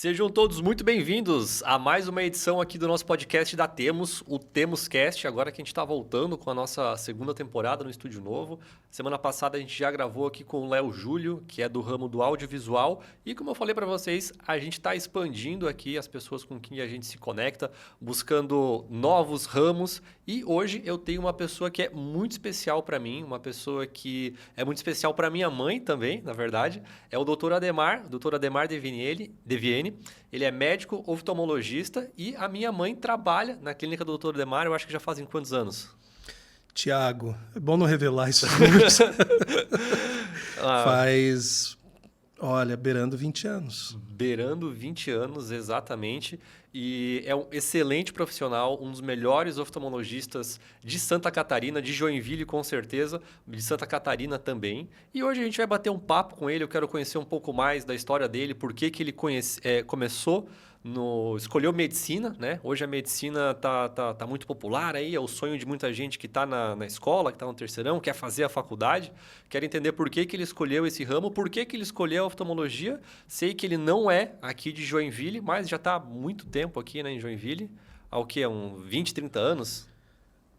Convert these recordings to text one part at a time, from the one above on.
Sejam todos muito bem-vindos a mais uma edição aqui do nosso podcast da Temos, o Temos Cast. Agora que a gente está voltando com a nossa segunda temporada no estúdio novo. Semana passada a gente já gravou aqui com o Léo Júlio, que é do ramo do audiovisual. E como eu falei para vocês, a gente está expandindo aqui as pessoas com quem a gente se conecta, buscando novos ramos. E hoje eu tenho uma pessoa que é muito especial para mim, uma pessoa que é muito especial para minha mãe também, na verdade. É o Dr. Ademar Deviene. Ele é médico oftalmologista e a minha mãe trabalha na clínica do Dr. Ademar, eu acho que já fazem quantos anos? Tiago, é bom não revelar esses números. Faz, beirando 20 anos. Beirando 20 anos, exatamente. E é um excelente profissional, um dos melhores oftalmologistas de Santa Catarina, de Joinville com certeza, de Santa Catarina também. E hoje a gente vai bater um papo com ele, eu quero conhecer um pouco mais da história dele, por que ele começou, escolheu medicina, né? Hoje a medicina tá muito popular aí, é o sonho de muita gente que está na escola, que está no terceirão, quer fazer a faculdade. Quero entender por que ele escolheu esse ramo, por que ele escolheu a oftalmologia. Sei que ele não é aqui de Joinville, mas já está há muito tempo aqui, né, em Joinville. Há o quê? 20, 30 anos?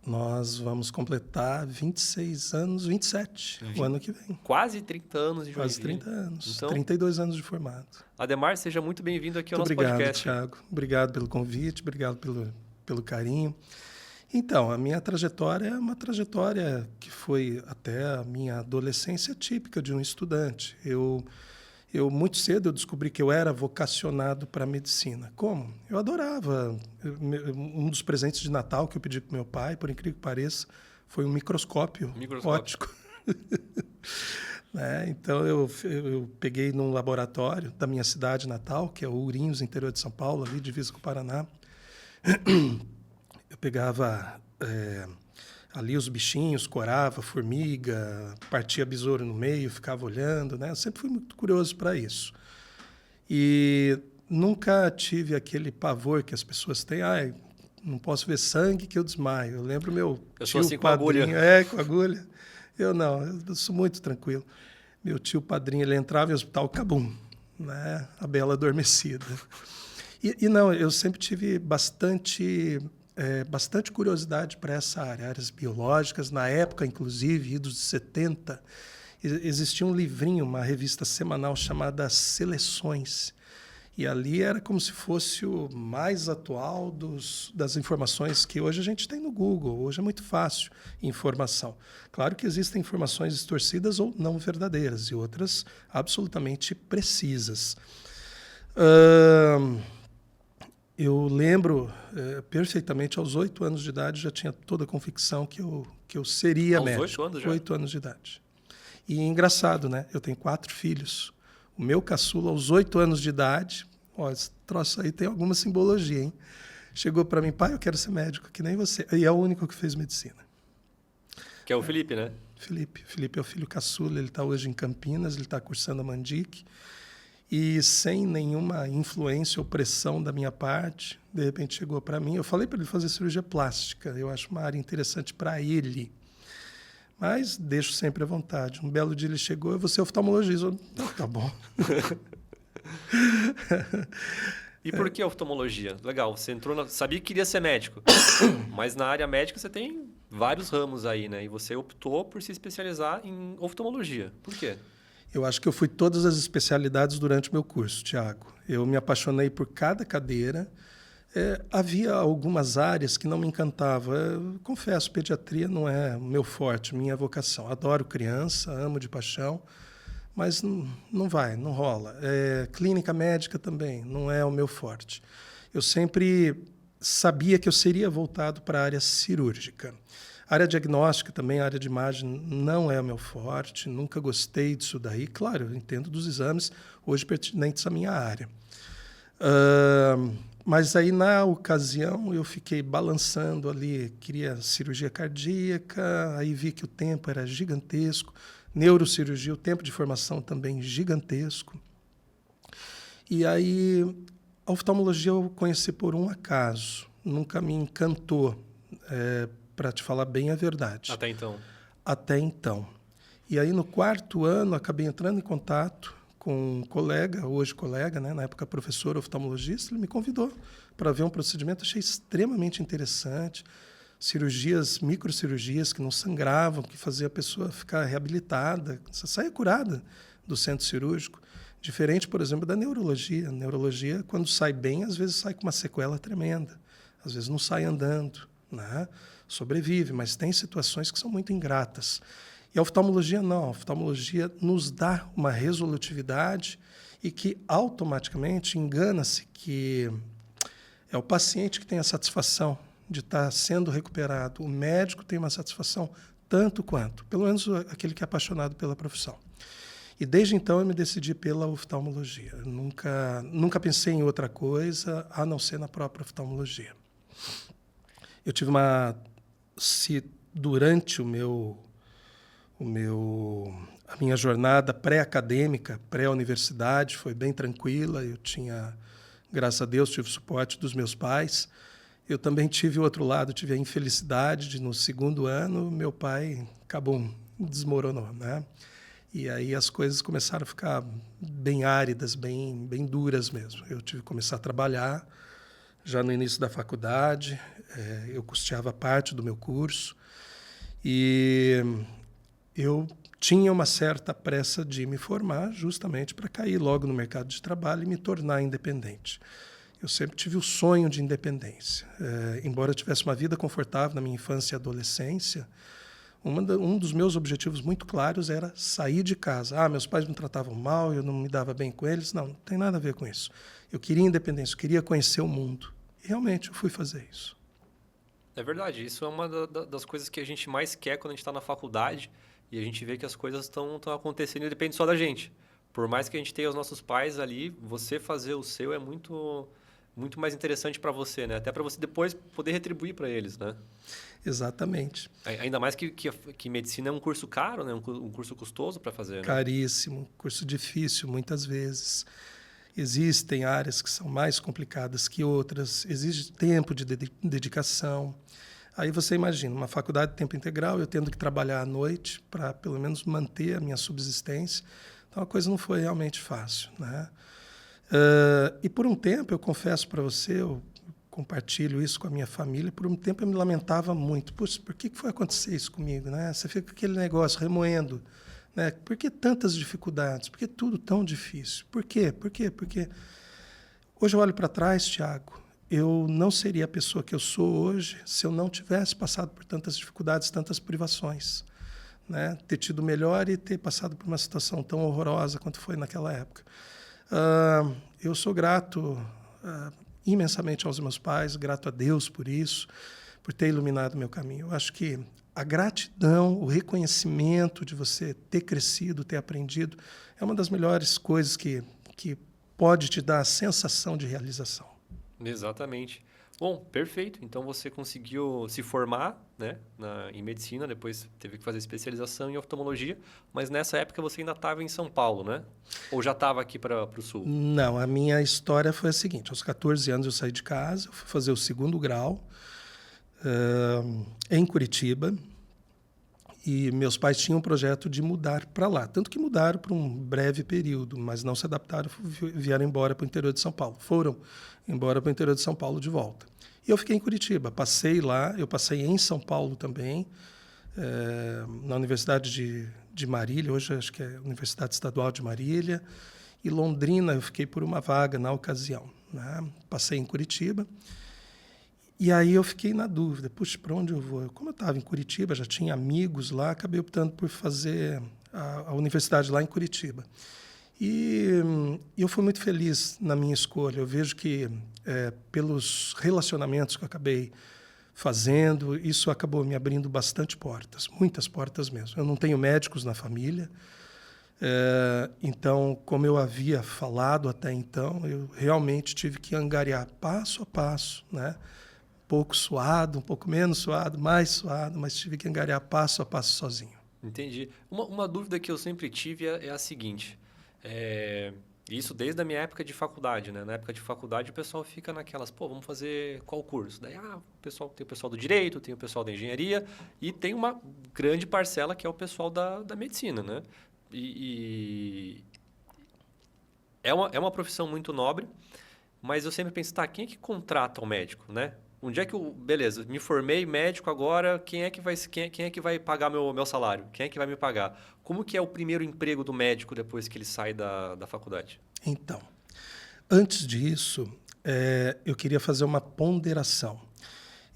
Nós vamos completar 26 anos, 27, o ano que vem. Quase 30 anos de Joinville. Quase 30 anos, então, 32 anos de formado. Ademar, seja muito bem-vindo aqui ao nosso podcast. Podcast. Tiago. Obrigado pelo convite, obrigado pelo carinho. Então, a minha trajetória é uma trajetória que foi até a minha adolescência típica de um estudante. Eu muito cedo eu descobri que eu era vocacionado para a medicina. Como? Eu adorava. Um dos presentes de Natal que eu pedi para meu pai, por incrível que pareça, foi um microscópio óptico. Então, eu peguei num laboratório da minha cidade natal, que é o Ourinhos, interior de São Paulo, ali, divisa com o Paraná. Eu pegava ali os bichinhos, corava, formiga, partia besouro no meio, ficava olhando, né? Eu sempre fui muito curioso para isso. E nunca tive aquele pavor que as pessoas têm. Não posso ver sangue que eu desmaio. Eu lembro meu tio assim, padrinho... com agulha. Com agulha. Eu não, eu sou muito tranquilo. Meu tio padrinho, ele entrava em hospital, cabum, né? A bela adormecida. E não, eu sempre tive bastante curiosidade para essa área, áreas biológicas. Na época, inclusive, idos de 70, existia um livrinho, uma revista semanal chamada Seleções. E ali era como se fosse o mais atual das informações que hoje a gente tem no Google. Hoje é muito fácil informação. Claro que existem informações distorcidas ou não verdadeiras e outras absolutamente precisas. Eu lembro perfeitamente, aos 8 anos de idade, já tinha toda a convicção que eu seria médico. Aos 8 anos já? 8 anos de idade. E engraçado, né? Eu tenho 4 filhos. O meu caçula, aos 8 anos de idade, esse troço aí tem alguma simbologia, hein? Chegou para mim, pai, eu quero ser médico, que nem você. E é o único que fez medicina. Que é o Felipe, né? Felipe é o filho caçula, ele está hoje em Campinas, ele está cursando a Mandic. E sem nenhuma influência ou pressão da minha parte, de repente chegou para mim. Eu falei para ele fazer cirurgia plástica. Eu acho uma área interessante para ele. Mas deixo sempre à vontade. Um belo dia ele chegou, eu vou ser oftalmologista. Tá bom. E por que oftalmologia? Legal, você entrou sabia que queria ser médico, mas na área médica você tem vários ramos aí, né? E você optou por se especializar em oftalmologia. Por quê? Eu acho que eu fui todas as especialidades durante o meu curso, Tiago. Eu me apaixonei por cada cadeira. Havia algumas áreas que não me encantavam. Eu confesso, pediatria não é o meu forte, minha vocação. Adoro criança, amo de paixão, mas não rola. Clínica médica também não é o meu forte. Eu sempre sabia que eu seria voltado para a área cirúrgica. A área diagnóstica também, a área de imagem, não é o meu forte, nunca gostei disso daí. Claro, eu entendo dos exames hoje pertinentes à minha área. Mas aí, na ocasião, eu fiquei balançando ali, queria cirurgia cardíaca, aí vi que o tempo era gigantesco, neurocirurgia, o tempo de formação também gigantesco. E aí, a oftalmologia eu conheci por um acaso, nunca me encantou, para te falar bem a verdade. Até então? Até então. E aí, no 4º ano, acabei entrando em contato com um colega, hoje colega, né, na época professor oftalmologista, ele me convidou para ver um procedimento, achei extremamente interessante, cirurgias, microcirurgias que não sangravam, que fazia a pessoa ficar reabilitada, você saia curada do centro cirúrgico, diferente, por exemplo, da neurologia. A neurologia, quando sai bem, às vezes sai com uma sequela tremenda, às vezes não sai andando, né? Sobrevive, mas tem situações que são muito ingratas. E a oftalmologia não, a oftalmologia nos dá uma resolutividade e que automaticamente engana-se que é o paciente que tem a satisfação de estar sendo recuperado, o médico tem uma satisfação tanto quanto, pelo menos aquele que é apaixonado pela profissão. E desde então eu me decidi pela oftalmologia. Eu nunca pensei em outra coisa a não ser na própria oftalmologia. Eu tive se durante a minha jornada pré-acadêmica, pré-universidade, foi bem tranquila. Eu tinha, graças a Deus, tive o suporte dos meus pais. Eu também tive o outro lado, tive a infelicidade de, no segundo ano, meu pai desmoronou, né? E aí as coisas começaram a ficar bem áridas, bem duras mesmo. Eu tive que começar a trabalhar já no início da faculdade, eu custeava parte do meu curso e eu tinha uma certa pressa de me formar justamente para cair logo no mercado de trabalho e me tornar independente. Eu sempre tive o sonho de independência. Embora eu tivesse uma vida confortável na minha infância e adolescência, um dos meus objetivos muito claros era sair de casa. Meus pais me tratavam mal, eu não me dava bem com eles. Não tem nada a ver com isso. Eu queria independência, eu queria conhecer o mundo. E realmente eu fui fazer isso. É verdade, isso é uma das coisas que a gente mais quer quando a gente está na faculdade e a gente vê que as coisas estão acontecendo e depende só da gente. Por mais que a gente tenha os nossos pais ali, você fazer o seu é muito mais interessante para você, né? Até para você depois poder retribuir para eles, né? Exatamente. Ainda mais que medicina é um curso caro, né? Um curso custoso para fazer, né? Caríssimo, curso difícil muitas vezes. Existem áreas que são mais complicadas que outras, exige tempo de dedicação. Aí você imagina, uma faculdade de tempo integral, eu tendo que trabalhar à noite para pelo menos manter a minha subsistência. Então a coisa não foi realmente fácil, né? E por um tempo, eu confesso para você, eu compartilho isso com a minha família, por um tempo eu me lamentava muito. Puxa, por que foi acontecer isso comigo, né? Você fica com aquele negócio remoendo, né? Por que tantas dificuldades? Por que tudo tão difícil? Por quê? Porque hoje eu olho para trás, Tiago, eu não seria a pessoa que eu sou hoje se eu não tivesse passado por tantas dificuldades, tantas privações, né? Ter tido melhor e ter passado por uma situação tão horrorosa quanto foi naquela época. Eu sou grato imensamente aos meus pais, grato a Deus por isso, por ter iluminado o meu caminho. Eu acho que a gratidão, o reconhecimento de você ter crescido, ter aprendido, é uma das melhores coisas que pode te dar a sensação de realização. Exatamente. Bom, perfeito. Então você conseguiu se formar, né, em medicina, depois teve que fazer especialização em oftalmologia, mas nessa época você ainda estava em São Paulo, né? Ou já estava aqui para o Sul? Não, a minha história foi a seguinte: aos 14 anos eu saí de casa, eu fui fazer o segundo grau em Curitiba, e meus pais tinham um projeto de mudar para lá, tanto que mudaram por um breve período, mas não se adaptaram, vieram embora para o interior de São Paulo. Foram embora para o interior de São Paulo de volta. E eu fiquei em Curitiba, passei lá, eu passei em São Paulo também, na Universidade de Marília, hoje acho que é a Universidade Estadual de Marília, e Londrina eu fiquei por uma vaga na ocasião, né? Passei em Curitiba. E aí eu fiquei na dúvida, puxa, para onde eu vou? Como eu estava em Curitiba, já tinha amigos lá, acabei optando por fazer a universidade lá em Curitiba. E eu fui muito feliz na minha escolha. Eu vejo que, pelos relacionamentos que eu acabei fazendo, isso acabou me abrindo bastante portas, muitas portas mesmo. Eu não tenho médicos na família, então, como eu havia falado até então, eu realmente tive que angariar passo a passo, né? Um pouco suado, um pouco menos suado, mais suado, mas tive que angariar passo a passo sozinho. Entendi. Uma dúvida que eu sempre tive é a seguinte, isso desde a minha época de faculdade, né? Na época de faculdade o pessoal fica naquelas, vamos fazer qual curso? Daí tem o pessoal do direito, tem o pessoal da engenharia e tem uma grande parcela que é o pessoal da medicina, né? E é uma profissão muito nobre, mas eu sempre penso, tá, quem é que contrata o médico, né? Um dia que eu, beleza, me formei médico agora, quem é que vai pagar meu salário? Quem é que vai me pagar? Como que é o primeiro emprego do médico depois que ele sai da faculdade? Então, antes disso, eu queria fazer uma ponderação.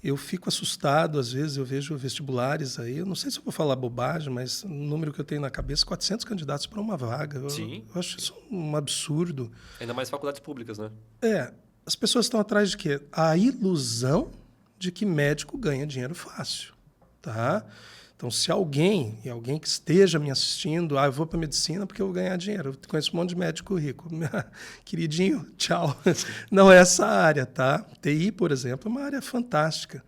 Eu fico assustado, às vezes eu vejo vestibulares aí, eu não sei se eu vou falar bobagem, mas o número que eu tenho na cabeça, 400 candidatos para uma vaga. Sim, Eu acho isso um absurdo. ainda mais faculdades públicas, né? As pessoas estão atrás de quê? A ilusão de que médico ganha dinheiro fácil, tá? Então, se alguém que esteja me assistindo, eu vou para medicina porque eu vou ganhar dinheiro. Eu conheço um monte de médico rico. Queridinho, tchau. Não é essa área, tá? TI, por exemplo, é uma área fantástica.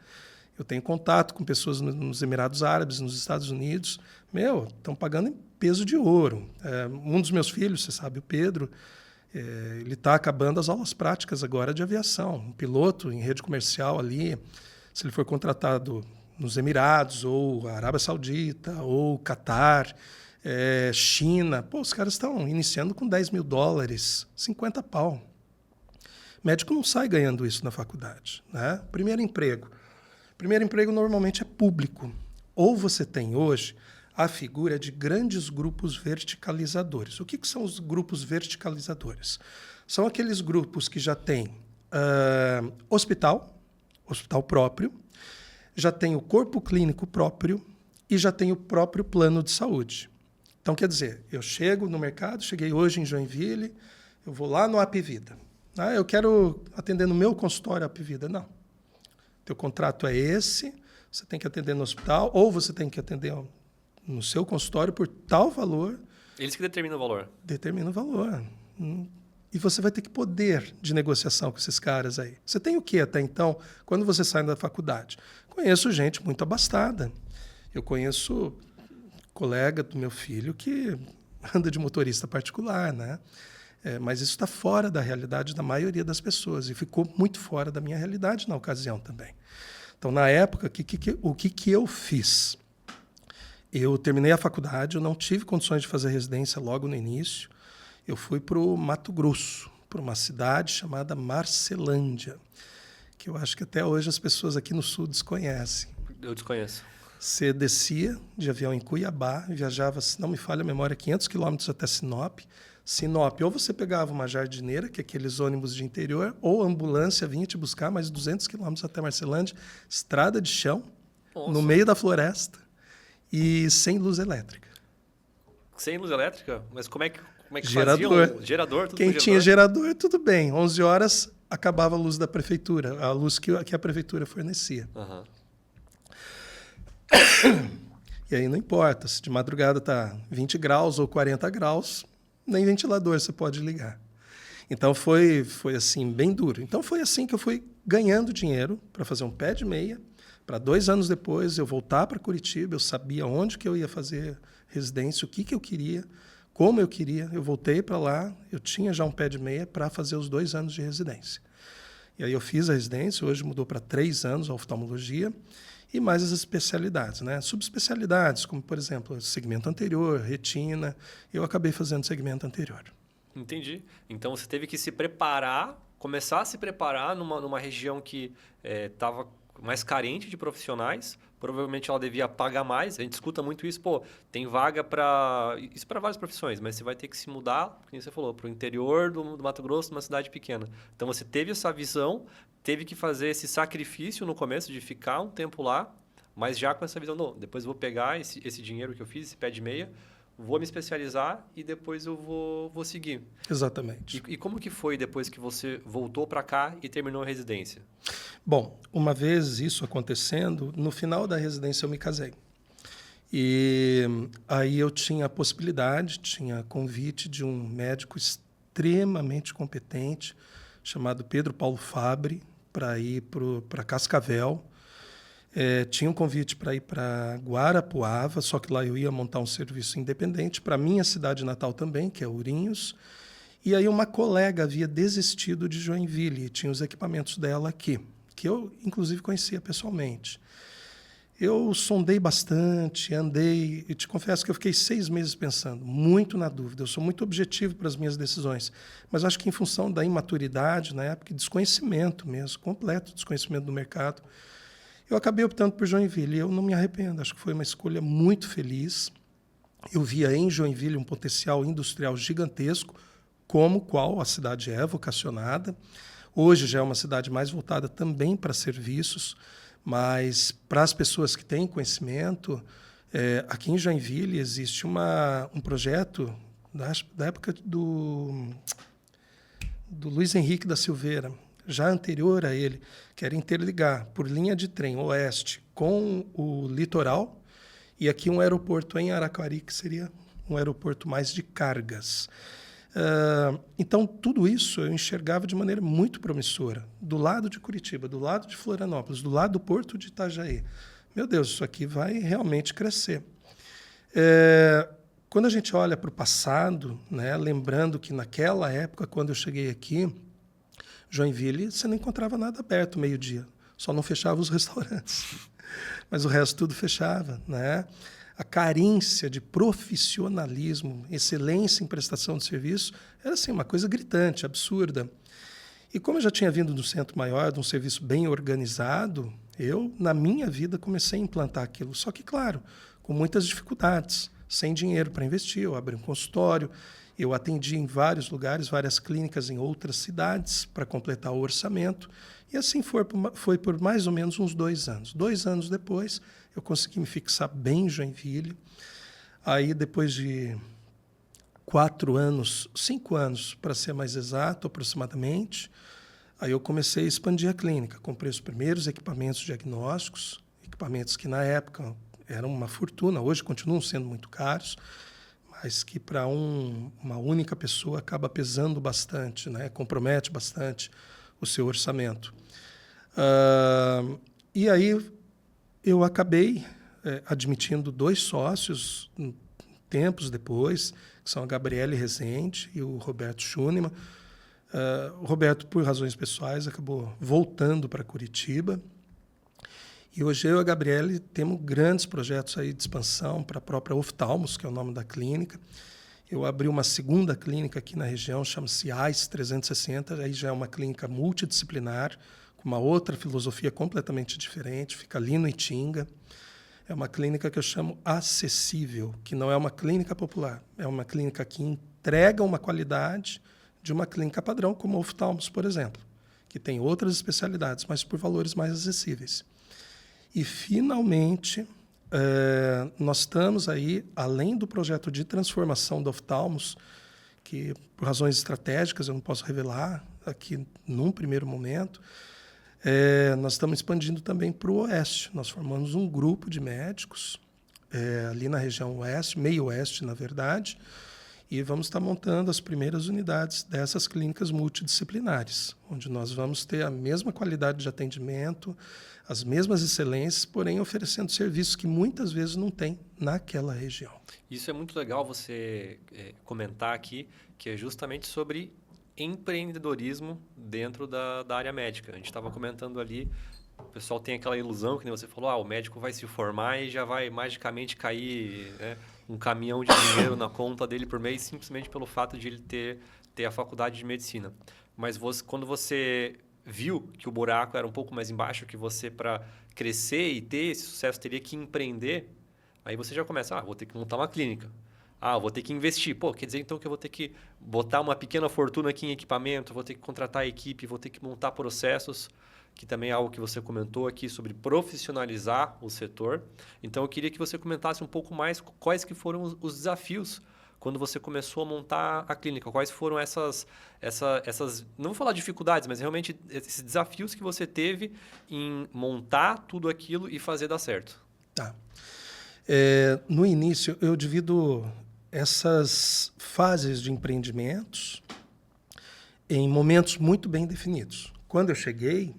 Eu tenho contato com pessoas nos Emirados Árabes, nos Estados Unidos. Estão pagando em peso de ouro. Um dos meus filhos, você sabe, o Pedro, ele está acabando as aulas práticas agora de aviação. Um piloto em rede comercial ali, se ele for contratado nos Emirados, ou Arábia Saudita, ou Catar, China, os caras estão iniciando com $10.000, 50 pau. Médico não sai ganhando isso na faculdade, né? Primeiro emprego normalmente é público. Ou você tem hoje a figura de grandes grupos verticalizadores. O que são os grupos verticalizadores? São aqueles grupos que já têm hospital próprio, já tem o corpo clínico próprio e já tem o próprio plano de saúde. Então, quer dizer, eu chego no mercado, cheguei hoje em Joinville, eu vou lá no Apvida. Eu quero atender no meu consultório Apvida. Não. Teu contrato é esse, você tem que atender no hospital, ou você tem que atender no seu consultório por tal valor. Eles que determinam o valor. Determina o valor. E você vai ter que poder de negociação com esses caras aí. Você tem o quê até então, quando você sai da faculdade? Conheço gente muito abastada. Eu conheço colega do meu filho que anda de motorista particular, né? Mas isso está fora da realidade da maioria das pessoas e ficou muito fora da minha realidade na ocasião também. Então, na época, o que eu fiz? Eu terminei a faculdade, eu não tive condições de fazer residência logo no início. Eu fui para o Mato Grosso, para uma cidade chamada Marcelândia, que eu acho que até hoje as pessoas aqui no sul desconhecem. Eu desconheço. Você descia de avião em Cuiabá, viajava, se não me falha a memória, 500 quilômetros até Sinop. Sinop, ou você pegava uma jardineira, que é aqueles ônibus de interior, ou a ambulância vinha te buscar mais 200 quilômetros até Marcelândia, estrada de chão, Nossa. No meio da floresta e sem luz elétrica. Sem luz elétrica? Mas como é que gerador. faziam? Gerador? Tudo Quem com tinha gerador, tudo bem. 11 horas acabava a luz da prefeitura, a luz que a prefeitura fornecia. Uhum. E aí não importa, se de madrugada está 20 graus ou 40 graus, nem ventilador você pode ligar. Então foi assim, bem duro. Então foi assim que eu fui ganhando dinheiro para fazer um pé de meia, para 2 anos depois eu voltar para Curitiba, eu sabia onde que eu ia fazer residência, o que eu queria, como eu queria. Eu voltei para lá, eu tinha já um pé de meia para fazer os 2 anos de residência. E aí eu fiz a residência, hoje mudou para 3 anos a oftalmologia, e mais as especialidades, né? Subespecialidades, como, por exemplo, segmento anterior, retina. Eu acabei fazendo segmento anterior. Entendi. Então, você teve que se preparar, começar a se preparar numa região que estava mais carente de profissionais. Provavelmente ela devia pagar mais. A gente escuta muito isso. Tem vaga para... Isso para várias profissões, mas você vai ter que se mudar, como você falou, para o interior do Mato Grosso, numa cidade pequena. Então, você teve essa visão, teve que fazer esse sacrifício no começo de ficar um tempo lá, mas já com essa visão, não, depois eu vou pegar esse dinheiro que eu fiz, esse pé de meia, vou me especializar e depois eu vou seguir. Exatamente. E como que foi depois que você voltou para cá e terminou a residência? Bom, uma vez isso acontecendo, no final da residência eu me casei. E aí eu tinha a possibilidade, tinha convite de um médico extremamente competente, chamado Pedro Paulo Fabre, para ir para Cascavel. Tinha um convite para ir para Guarapuava, só que lá eu ia montar um serviço independente, para minha cidade natal também, que é Ourinhos. E aí uma colega havia desistido de Joinville, e tinha os equipamentos dela aqui, que eu, inclusive, conhecia pessoalmente. Eu sondei bastante, andei, e te confesso que eu fiquei 6 meses pensando, muito na dúvida. Eu sou muito objetivo para as minhas decisões, mas acho que em função da imaturidade, na época, desconhecimento mesmo, completo desconhecimento do mercado, eu acabei optando por Joinville e eu não me arrependo. Acho que foi uma escolha muito feliz. Eu via em Joinville um potencial industrial gigantesco, como qual a cidade é vocacionada. Hoje já é uma cidade mais voltada também para serviços, mas para as pessoas que têm conhecimento, aqui em Joinville existe um projeto da época do Luiz Henrique da Silveira, já anterior a ele, que era interligar por linha de trem oeste com o litoral, e aqui um aeroporto em Araquari, que seria um aeroporto mais de cargas. Então, tudo isso eu enxergava de maneira muito promissora. Do lado de Curitiba, do lado de Florianópolis, do lado do Porto de Itajaí. Meu Deus, isso aqui vai realmente crescer. Quando a gente olha para o passado, né, lembrando que naquela época, quando eu cheguei aqui, Joinville, você não encontrava nada aberto meio-dia. Só não fechava os restaurantes. Mas o resto tudo fechava, né? A carência de profissionalismo, excelência em prestação de serviço, era assim, uma coisa gritante, absurda. E como eu já tinha vindo do centro maior, de um serviço bem organizado, eu, na minha vida, comecei a implantar aquilo. Só que, claro, com muitas dificuldades, sem dinheiro para investir. Eu abri um consultório, eu atendi em vários lugares, várias clínicas em outras cidades para completar o orçamento. E assim foi por mais ou menos uns 2 anos. 2 anos depois, eu consegui me fixar bem em Joinville. Aí, depois de 4 anos, 5 anos, para ser mais exato, aproximadamente, aí eu comecei a expandir a clínica. Comprei os primeiros equipamentos diagnósticos, equipamentos que, na época, eram uma fortuna, hoje continuam sendo muito caros, mas que, para uma única pessoa, acaba pesando bastante, né? Compromete bastante o seu orçamento. E aí eu acabei admitindo 2 sócios, tempos depois, que são a Gabriele Rezende e o Roberto Schunemann. O Roberto, por razões pessoais, acabou voltando para Curitiba. E hoje eu e a Gabriele temos grandes projetos aí de expansão para a própria Oftalmos, que é o nome da clínica. Eu abri uma segunda clínica aqui na região, chama-se AIS 360, aí já é uma clínica multidisciplinar, com uma outra filosofia completamente diferente, fica ali no Itinga. É uma clínica que eu chamo acessível, que não é uma clínica popular, é uma clínica que entrega uma qualidade de uma clínica padrão, como a Oftalmos, por exemplo, que tem outras especialidades, mas por valores mais acessíveis. E, finalmente, nós estamos aí, além do projeto de transformação da Oftalmos, que, por razões estratégicas, eu não posso revelar aqui num primeiro momento, nós estamos expandindo também para o Oeste. Nós formamos um grupo de médicos ali na região Oeste, meio Oeste, na verdade, e vamos estar montando as primeiras unidades dessas clínicas multidisciplinares, onde nós vamos ter a mesma qualidade de atendimento, as mesmas excelências, porém oferecendo serviços que muitas vezes não tem naquela região. Isso é muito legal você comentar aqui, que é justamente sobre empreendedorismo dentro da área médica. A gente estava comentando ali, o pessoal tem aquela ilusão, que nem você falou, o médico vai se formar e já vai magicamente cair, né, um caminhão de dinheiro na conta dele por mês, simplesmente pelo fato de ele ter a faculdade de medicina. Mas quando você viu que o buraco era um pouco mais embaixo, que você, para crescer e ter esse sucesso, teria que empreender, aí você já começa, vou ter que montar uma clínica. Vou ter que investir. Quer dizer então que eu vou ter que botar uma pequena fortuna aqui em equipamento, vou ter que contratar a equipe, vou ter que montar processos, que também é algo que você comentou aqui sobre profissionalizar o setor. Então, eu queria que você comentasse um pouco mais quais que foram os desafios quando você começou a montar a clínica. Quais foram essas não vou falar dificuldades, mas realmente esses desafios que você teve em montar tudo aquilo e fazer dar certo. Tá. No início, eu divido essas fases de empreendimentos em momentos muito bem definidos. Quando eu cheguei,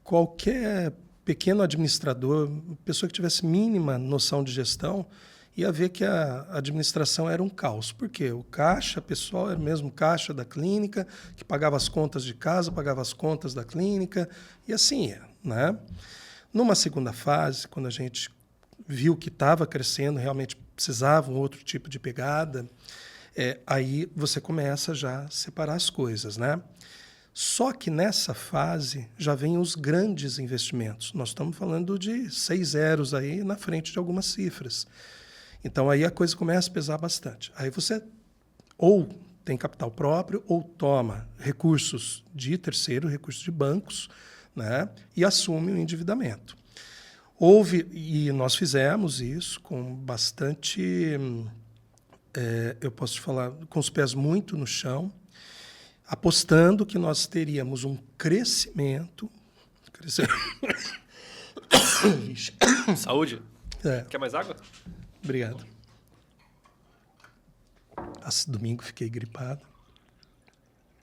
qualquer pequeno administrador, pessoa que tivesse mínima noção de gestão, ia ver que a administração era um caos. Por quê? O caixa pessoal era o mesmo caixa da clínica, que pagava as contas de casa, pagava as contas da clínica, e assim ia, né? Numa segunda fase, quando a gente viu que estava crescendo, realmente precisava um outro tipo de pegada, aí você começa já a separar as coisas, né? Só que nessa fase já vêm os grandes investimentos. Nós estamos falando de 6 zeros aí na frente de algumas cifras. Então aí a coisa começa a pesar bastante. Aí você ou tem capital próprio ou toma recursos de terceiro, recursos de bancos, né? E assume o endividamento. E nós fizemos isso com bastante, eu posso te falar, com os pés muito no chão, apostando que nós teríamos um crescimento. Saúde. É. Quer mais água? Obrigado. Esse domingo fiquei gripado.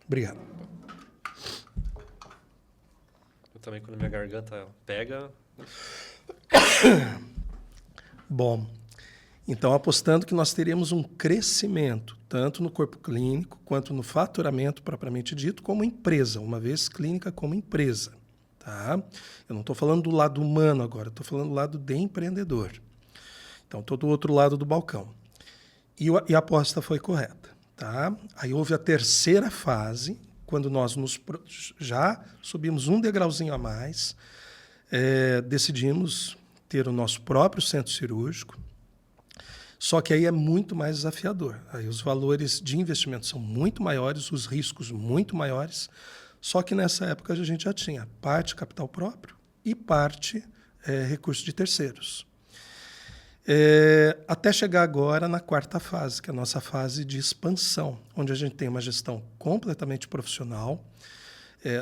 Obrigado. Eu também, quando minha garganta pega... Bom, então apostando que nós teríamos um crescimento, tanto no corpo clínico, quanto no faturamento propriamente dito, como empresa, uma vez clínica como empresa. Tá? Eu não estou falando do lado humano agora, estou falando do lado de empreendedor. Então, estou do outro lado do balcão. E a aposta foi correta. Tá? Aí houve a terceira fase, quando nós já subimos um degrauzinho a mais, decidimos ter o nosso próprio centro cirúrgico, só que aí é muito mais desafiador. Aí os valores de investimento são muito maiores, os riscos muito maiores, só que nessa época a gente já tinha parte capital próprio e parte recurso de terceiros. Até chegar agora na quarta fase, que é a nossa fase de expansão, onde a gente tem uma gestão completamente profissional.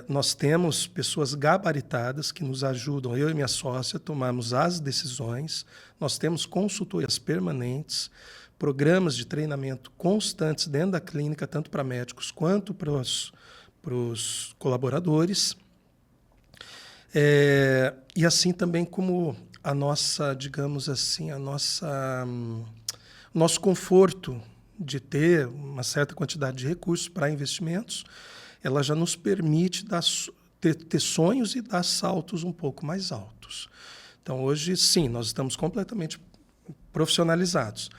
Nós temos pessoas gabaritadas que nos ajudam, eu e minha sócia, a tomarmos as decisões. Nós temos consultorias permanentes, programas de treinamento constantes dentro da clínica, tanto para médicos quanto para os colaboradores. E assim também como a nossa, digamos assim, nosso conforto de ter uma certa quantidade de recursos para investimentos, ela já nos permite ter sonhos e dar saltos um pouco mais altos. Então, hoje, sim, nós estamos completamente profissionalizados.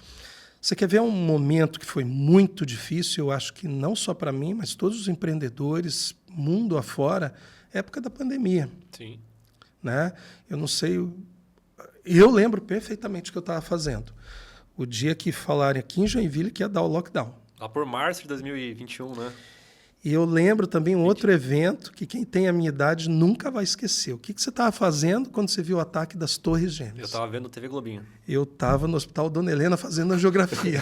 Você quer ver um momento que foi muito difícil, eu acho que não só para mim, mas todos os empreendedores, mundo afora, época da pandemia. Sim. Né? Eu não sei... Eu lembro perfeitamente o que eu estava fazendo. O dia que falaram aqui em Joinville que ia dar o lockdown. Lá por março de 2021, né? E eu lembro também um outro evento que quem tem a minha idade nunca vai esquecer. O que você estava fazendo quando você viu o ataque das Torres Gêmeas? Eu estava vendo TV Globinho. Eu estava no Hospital Dona Helena fazendo a geografia.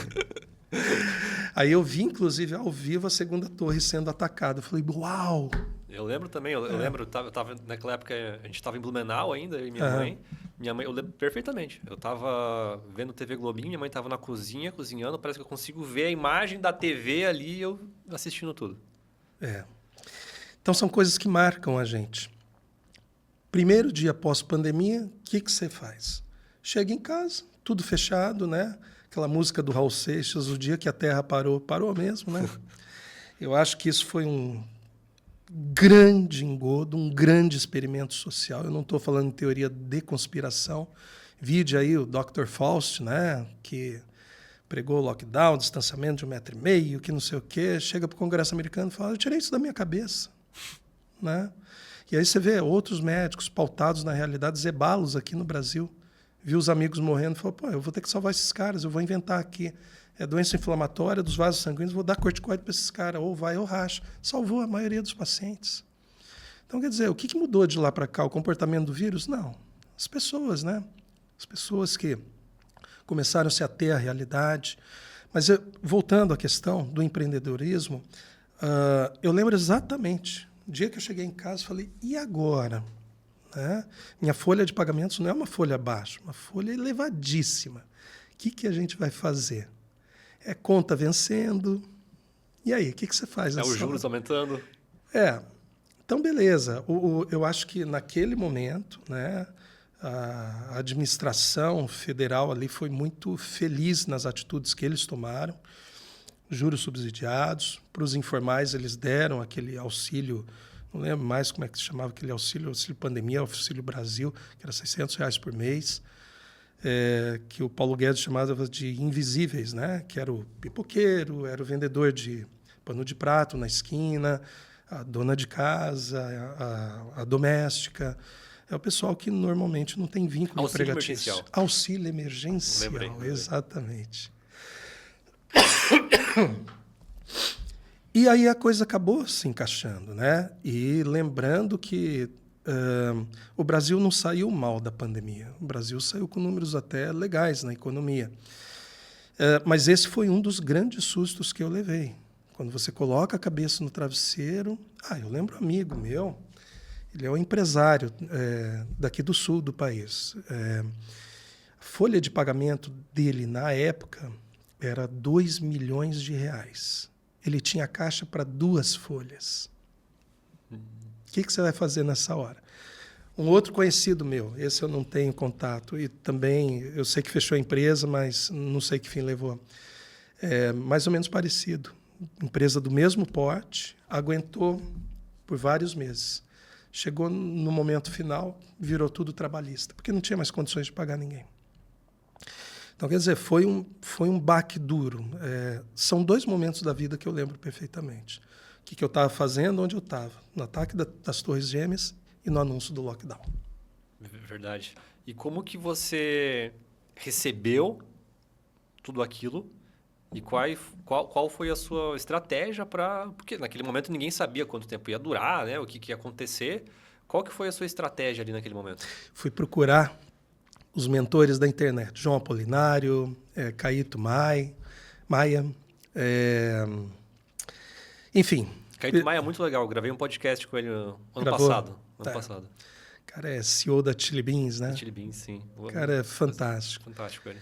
Aí eu vi, inclusive, ao vivo a segunda torre sendo atacada. Eu falei, uau! Eu lembro também, eu lembro, eu tava, naquela época a gente estava em Blumenau ainda, eu e minha mãe. Minha mãe, eu lembro perfeitamente. Eu estava vendo TV Globinho, minha mãe estava na cozinha, cozinhando. Parece que eu consigo ver a imagem da TV ali e eu assistindo tudo. Então, são coisas que marcam a gente. Primeiro dia pós-pandemia, o que você faz? Chega em casa, tudo fechado, né? Aquela música do Raul Seixas, o dia que a Terra parou, parou mesmo, né? Eu acho que isso foi um grande engodo, um grande experimento social. Eu não estou falando em teoria de conspiração. Vide aí o Dr. Faust, né? Que pregou lockdown, distanciamento de 1,5 metro, que não sei o quê, chega para o Congresso americano e fala, eu tirei isso da minha cabeça. Né? E aí você vê outros médicos pautados na realidade, zebalos aqui no Brasil, viu os amigos morrendo e falou, pô, eu vou ter que salvar esses caras, eu vou inventar aqui doença inflamatória dos vasos sanguíneos, vou dar corticoide para esses caras, ou vai ou racha. Salvou a maioria dos pacientes. Então, quer dizer, o que mudou de lá para cá? O comportamento do vírus? Não. As pessoas, né? As pessoas que começaram a se ater à realidade. Mas, voltando à questão do empreendedorismo, eu lembro exatamente, o dia que eu cheguei em casa, falei, e agora? Né? Minha folha de pagamentos não é uma folha baixa, uma folha elevadíssima. O que a gente vai fazer? É conta vencendo. E aí, o que você faz? Os juros aumentando. Então, beleza. Eu acho que, naquele momento, né, a administração federal ali foi muito feliz nas atitudes que eles tomaram, juros subsidiados. Para os informais, eles deram aquele auxílio, não lembro mais como é que se chamava aquele auxílio pandemia, auxílio Brasil, que era R$600 por mês, que o Paulo Guedes chamava de invisíveis, né? Que era o pipoqueiro, era o vendedor de pano de prato na esquina, a dona de casa, a doméstica. É o pessoal que normalmente não tem vínculo Auxílio empregatício. emergencial. Auxílio emergencial, Lembrei. Exatamente. E aí a coisa acabou se encaixando, né? E lembrando que o Brasil não saiu mal da pandemia. O Brasil saiu com números até legais na economia. Mas esse foi um dos grandes sustos que eu levei. Quando você coloca a cabeça no travesseiro... eu lembro um amigo meu, ele é um empresário daqui do sul do país. A folha de pagamento dele, na época, era R$2 milhões. Ele tinha caixa para 2 folhas. O que você vai fazer nessa hora? Um outro conhecido meu, esse eu não tenho contato, e também eu sei que fechou a empresa, mas não sei que fim levou. Mais ou menos parecido. Empresa do mesmo porte, aguentou por vários meses. Chegou no momento final, virou tudo trabalhista, porque não tinha mais condições de pagar ninguém. Então, quer dizer, foi um baque duro. São 2 momentos da vida que eu lembro perfeitamente. O que eu estava fazendo, onde eu estava. No ataque das Torres Gêmeas e no anúncio do lockdown. Verdade. E como que você recebeu tudo aquilo e qual foi a sua estratégia para... Porque naquele momento ninguém sabia quanto tempo ia durar, né? O que ia acontecer. Qual que foi a sua estratégia ali naquele momento? Fui procurar os mentores da internet. João Apolinário, Caíto Maia, enfim. Caíto Maia é muito legal. Eu gravei um podcast com ele ano passado. Ano passado. O cara é CEO da Chili Beans, né? Chili Beans, sim. O cara é fantástico. Fantástico ele.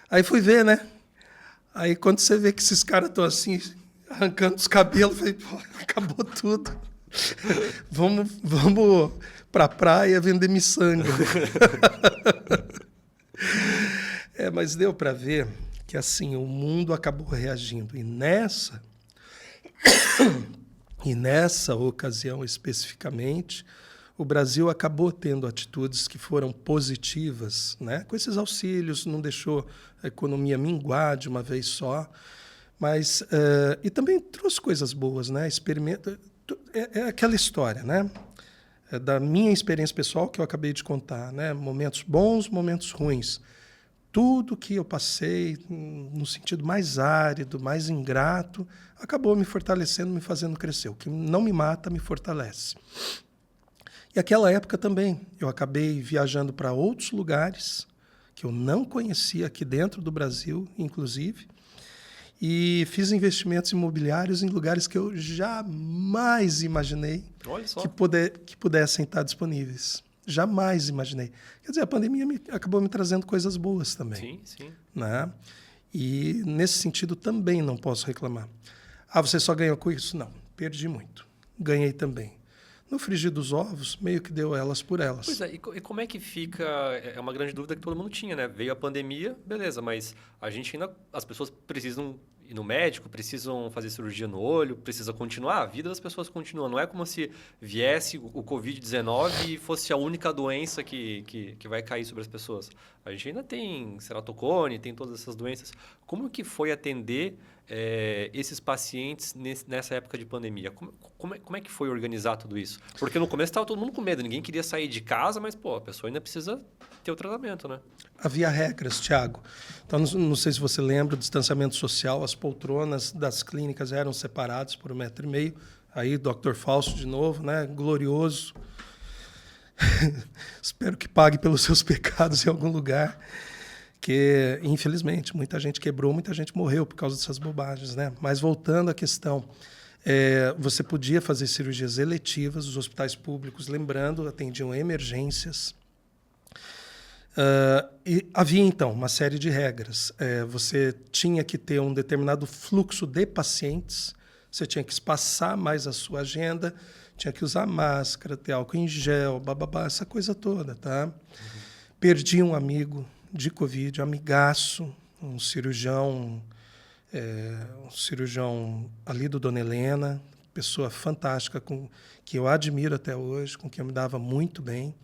Aí fui ver, né? Aí quando você vê que esses caras estão assim, arrancando os cabelos, eu falei, pô, acabou tudo. Vamos pra praia vender miçanga. Mas deu para ver que assim o mundo acabou reagindo. E nessa ocasião especificamente, o Brasil acabou tendo atitudes que foram positivas, né? Com esses auxílios, não deixou a economia minguar de uma vez só, mas e também trouxe coisas boas, né? É aquela história, né? Da minha experiência pessoal que eu acabei de contar, né? Momentos bons, momentos ruins. Tudo que eu passei, no sentido mais árido, mais ingrato, acabou me fortalecendo, me fazendo crescer. O que não me mata, me fortalece. E aquela época também, eu acabei viajando para outros lugares que eu não conhecia aqui dentro do Brasil, inclusive, e fiz investimentos imobiliários em lugares que eu jamais imaginei que pudessem estar disponíveis. Jamais imaginei. Quer dizer, a pandemia acabou me trazendo coisas boas também. Sim. Né? E, nesse sentido, também não posso reclamar. Você só ganhou com isso? Não, perdi muito. Ganhei também. No frigir dos ovos, meio que deu elas por elas. Pois é, e como é que fica... É uma grande dúvida que todo mundo tinha, né? Veio a pandemia, beleza, mas a gente ainda... As pessoas precisam ir no médico, precisam fazer cirurgia no olho, precisa continuar. A vida das pessoas continua. Não é como se viesse o Covid-19 e fosse a única doença que vai cair sobre as pessoas. A gente ainda tem ceratocone, tem todas essas doenças. Como que foi atender esses pacientes nessa época de pandemia? Como é que foi organizar tudo isso? Porque no começo estava todo mundo com medo, ninguém queria sair de casa, mas a pessoa ainda precisa ter o tratamento, né? Havia regras, Thiago. Então, não sei se você lembra, o distanciamento social, as poltronas das clínicas eram separadas por 1,5 metro. Aí, Dr. Fausto de novo, né? Glorioso. Espero que pague pelos seus pecados em algum lugar. Que, infelizmente, muita gente quebrou, muita gente morreu por causa dessas bobagens, né? Mas voltando à questão, você podia fazer cirurgias eletivas, os hospitais públicos, lembrando, atendiam emergências. E havia, então, uma série de regras. Você tinha que ter um determinado fluxo de pacientes, você tinha que espaçar mais a sua agenda, tinha que usar máscara, ter álcool em gel, bababá, essa coisa toda, tá? Perdi um amigo de Covid, amigaço, um cirurgião ali do Dona Helena, pessoa fantástica, que eu admiro até hoje, com quem eu me dava muito bem.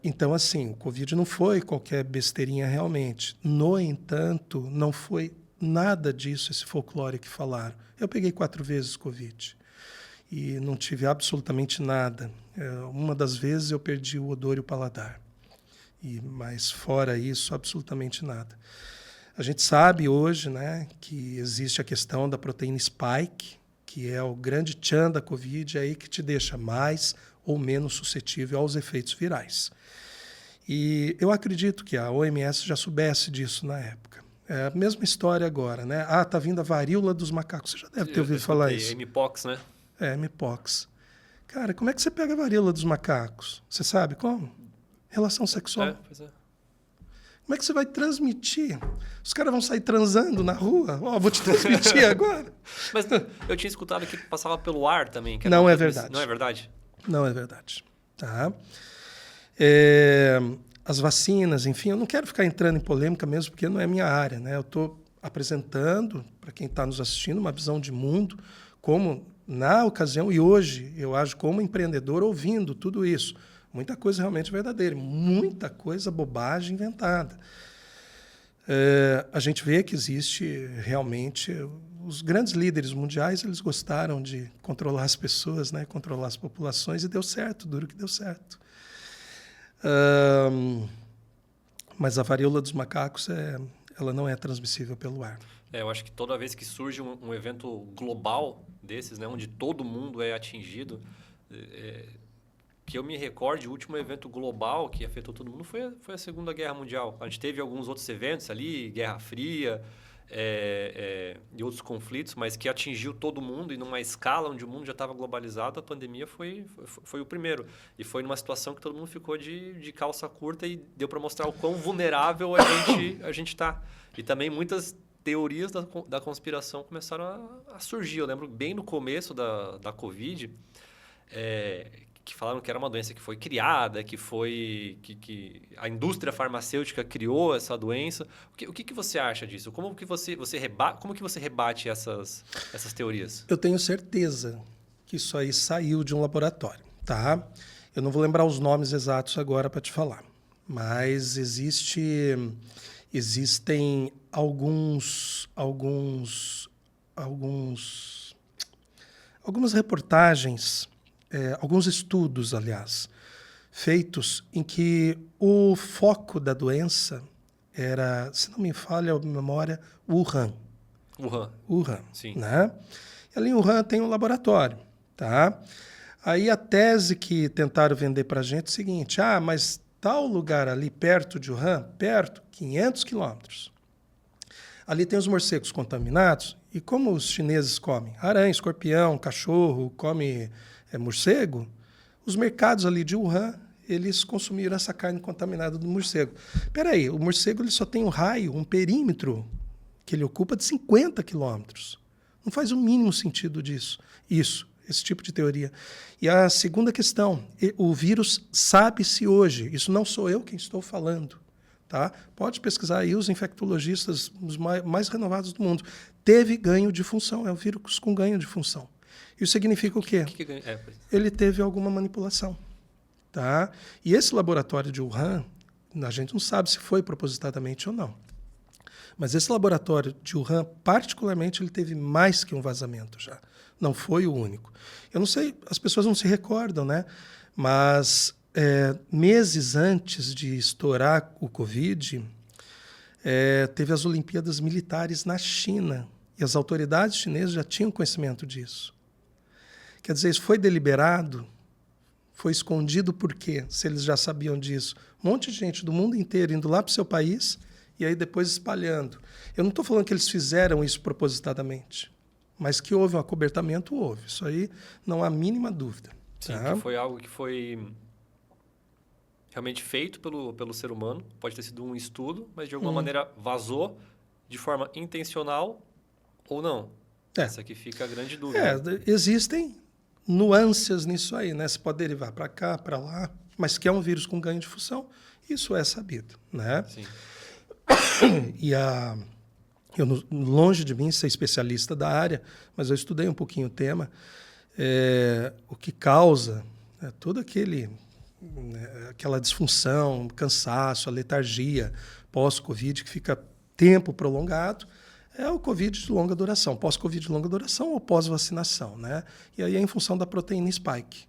Então, assim, o Covid não foi qualquer besteirinha realmente. No entanto, não foi nada disso, esse folclore que falaram. Eu peguei 4 vezes Covid e não tive absolutamente nada. Uma das vezes eu perdi o odor e o paladar. Mas fora isso, absolutamente nada. A gente sabe hoje, né, que existe a questão da proteína spike, que é o grande tchan da Covid, aí que te deixa mais ou menos suscetível aos efeitos virais. E eu acredito que a OMS já soubesse disso na época. É a mesma história agora, né? Tá vindo a varíola dos macacos. Você já deve ter ouvido falar isso. Mpox, né? Mpox. Cara, como é que você pega a varíola dos macacos? Você sabe como? Relação sexual. Pois é. Como é que você vai transmitir? Os caras vão sair transando na rua? Vou te transmitir agora. Mas eu tinha escutado que passava pelo ar também. Não é verdade. Não é verdade? Não é verdade. Tá? As vacinas, enfim, eu não quero ficar entrando em polêmica mesmo, porque não é minha área, né? Eu estou apresentando, para quem está nos assistindo, uma visão de mundo, como na ocasião, e hoje eu ajo como empreendedor ouvindo tudo isso. Muita coisa realmente verdadeira, muita coisa bobagem inventada. A gente vê que existe realmente... Os grandes líderes mundiais, eles gostaram de controlar as pessoas, né? Controlar as populações, e deu certo, duro que deu certo. Mas a varíola dos macacos, ela não é transmissível pelo ar. Eu acho que toda vez que surge um evento global desses, né, onde todo mundo é atingido... que eu me recorde, o último evento global que afetou todo mundo foi a Segunda Guerra Mundial. A gente teve alguns outros eventos ali, Guerra Fria e outros conflitos, mas que atingiu todo mundo e numa escala onde o mundo já estava globalizado, a pandemia foi o primeiro. E foi numa situação que todo mundo ficou de calça curta e deu para mostrar o quão vulnerável a gente está. E também muitas teorias da conspiração começaram a surgir. Eu lembro bem no começo da Covid... que falaram que era uma doença que foi criada, que a indústria farmacêutica criou essa doença. O que você acha disso? Como que você rebate essas teorias? Eu tenho certeza que isso aí saiu de um laboratório, tá? Eu não vou lembrar os nomes exatos agora para te falar, mas existem algumas reportagens, alguns estudos, aliás, feitos em que o foco da doença era, se não me falha a memória, Wuhan. Wuhan, sim. Né? E ali em Wuhan tem um laboratório, tá? Aí a tese que tentaram vender para a gente é o seguinte, mas tal lugar ali perto de Wuhan, 500 quilômetros, ali tem os morcegos contaminados, e como os chineses comem aranha, escorpião, cachorro, come morcego, os mercados ali de Wuhan, eles consumiram essa carne contaminada do morcego. Espera aí, o morcego ele só tem um raio, um perímetro que ele ocupa de 50 quilômetros. Não faz o mínimo sentido esse tipo de teoria. E a segunda questão, o vírus sabe-se hoje, isso não sou eu quem estou falando, tá? Pode pesquisar aí os infectologistas os mais renovados do mundo. Teve ganho de função, é um vírus com ganho de função. Isso significa o quê? Ele teve alguma manipulação. Tá? E esse laboratório de Wuhan, a gente não sabe se foi propositadamente ou não. Mas esse laboratório de Wuhan, particularmente, ele teve mais que um vazamento já. Não foi o único. Eu não sei, as pessoas não se recordam, né? Mas meses antes de estourar o Covid, teve as Olimpíadas Militares na China. E as autoridades chinesas já tinham conhecimento disso. Quer dizer, isso foi deliberado, foi escondido por quê? Se eles já sabiam disso. Um monte de gente do mundo inteiro indo lá para o seu país e aí depois espalhando. Eu não estou falando que eles fizeram isso propositadamente, mas que houve um acobertamento, houve. Isso aí não há a mínima dúvida. Sim, tá? Que foi algo que foi realmente feito pelo ser humano. Pode ter sido um estudo, mas de alguma maneira vazou de forma intencional ou não. Essa aqui fica a grande dúvida. Existem nuances nisso aí, né? Você pode derivar para cá, para lá, mas que é um vírus com ganho de função, isso é sabido, né? Sim. E Longe de mim ser especialista da área, mas eu estudei um pouquinho o tema. O que causa todo aquela disfunção, cansaço, a letargia pós-Covid, que fica tempo prolongado, é o Covid de longa duração, pós-Covid de longa duração ou pós-vacinação, né? E aí é em função da proteína spike.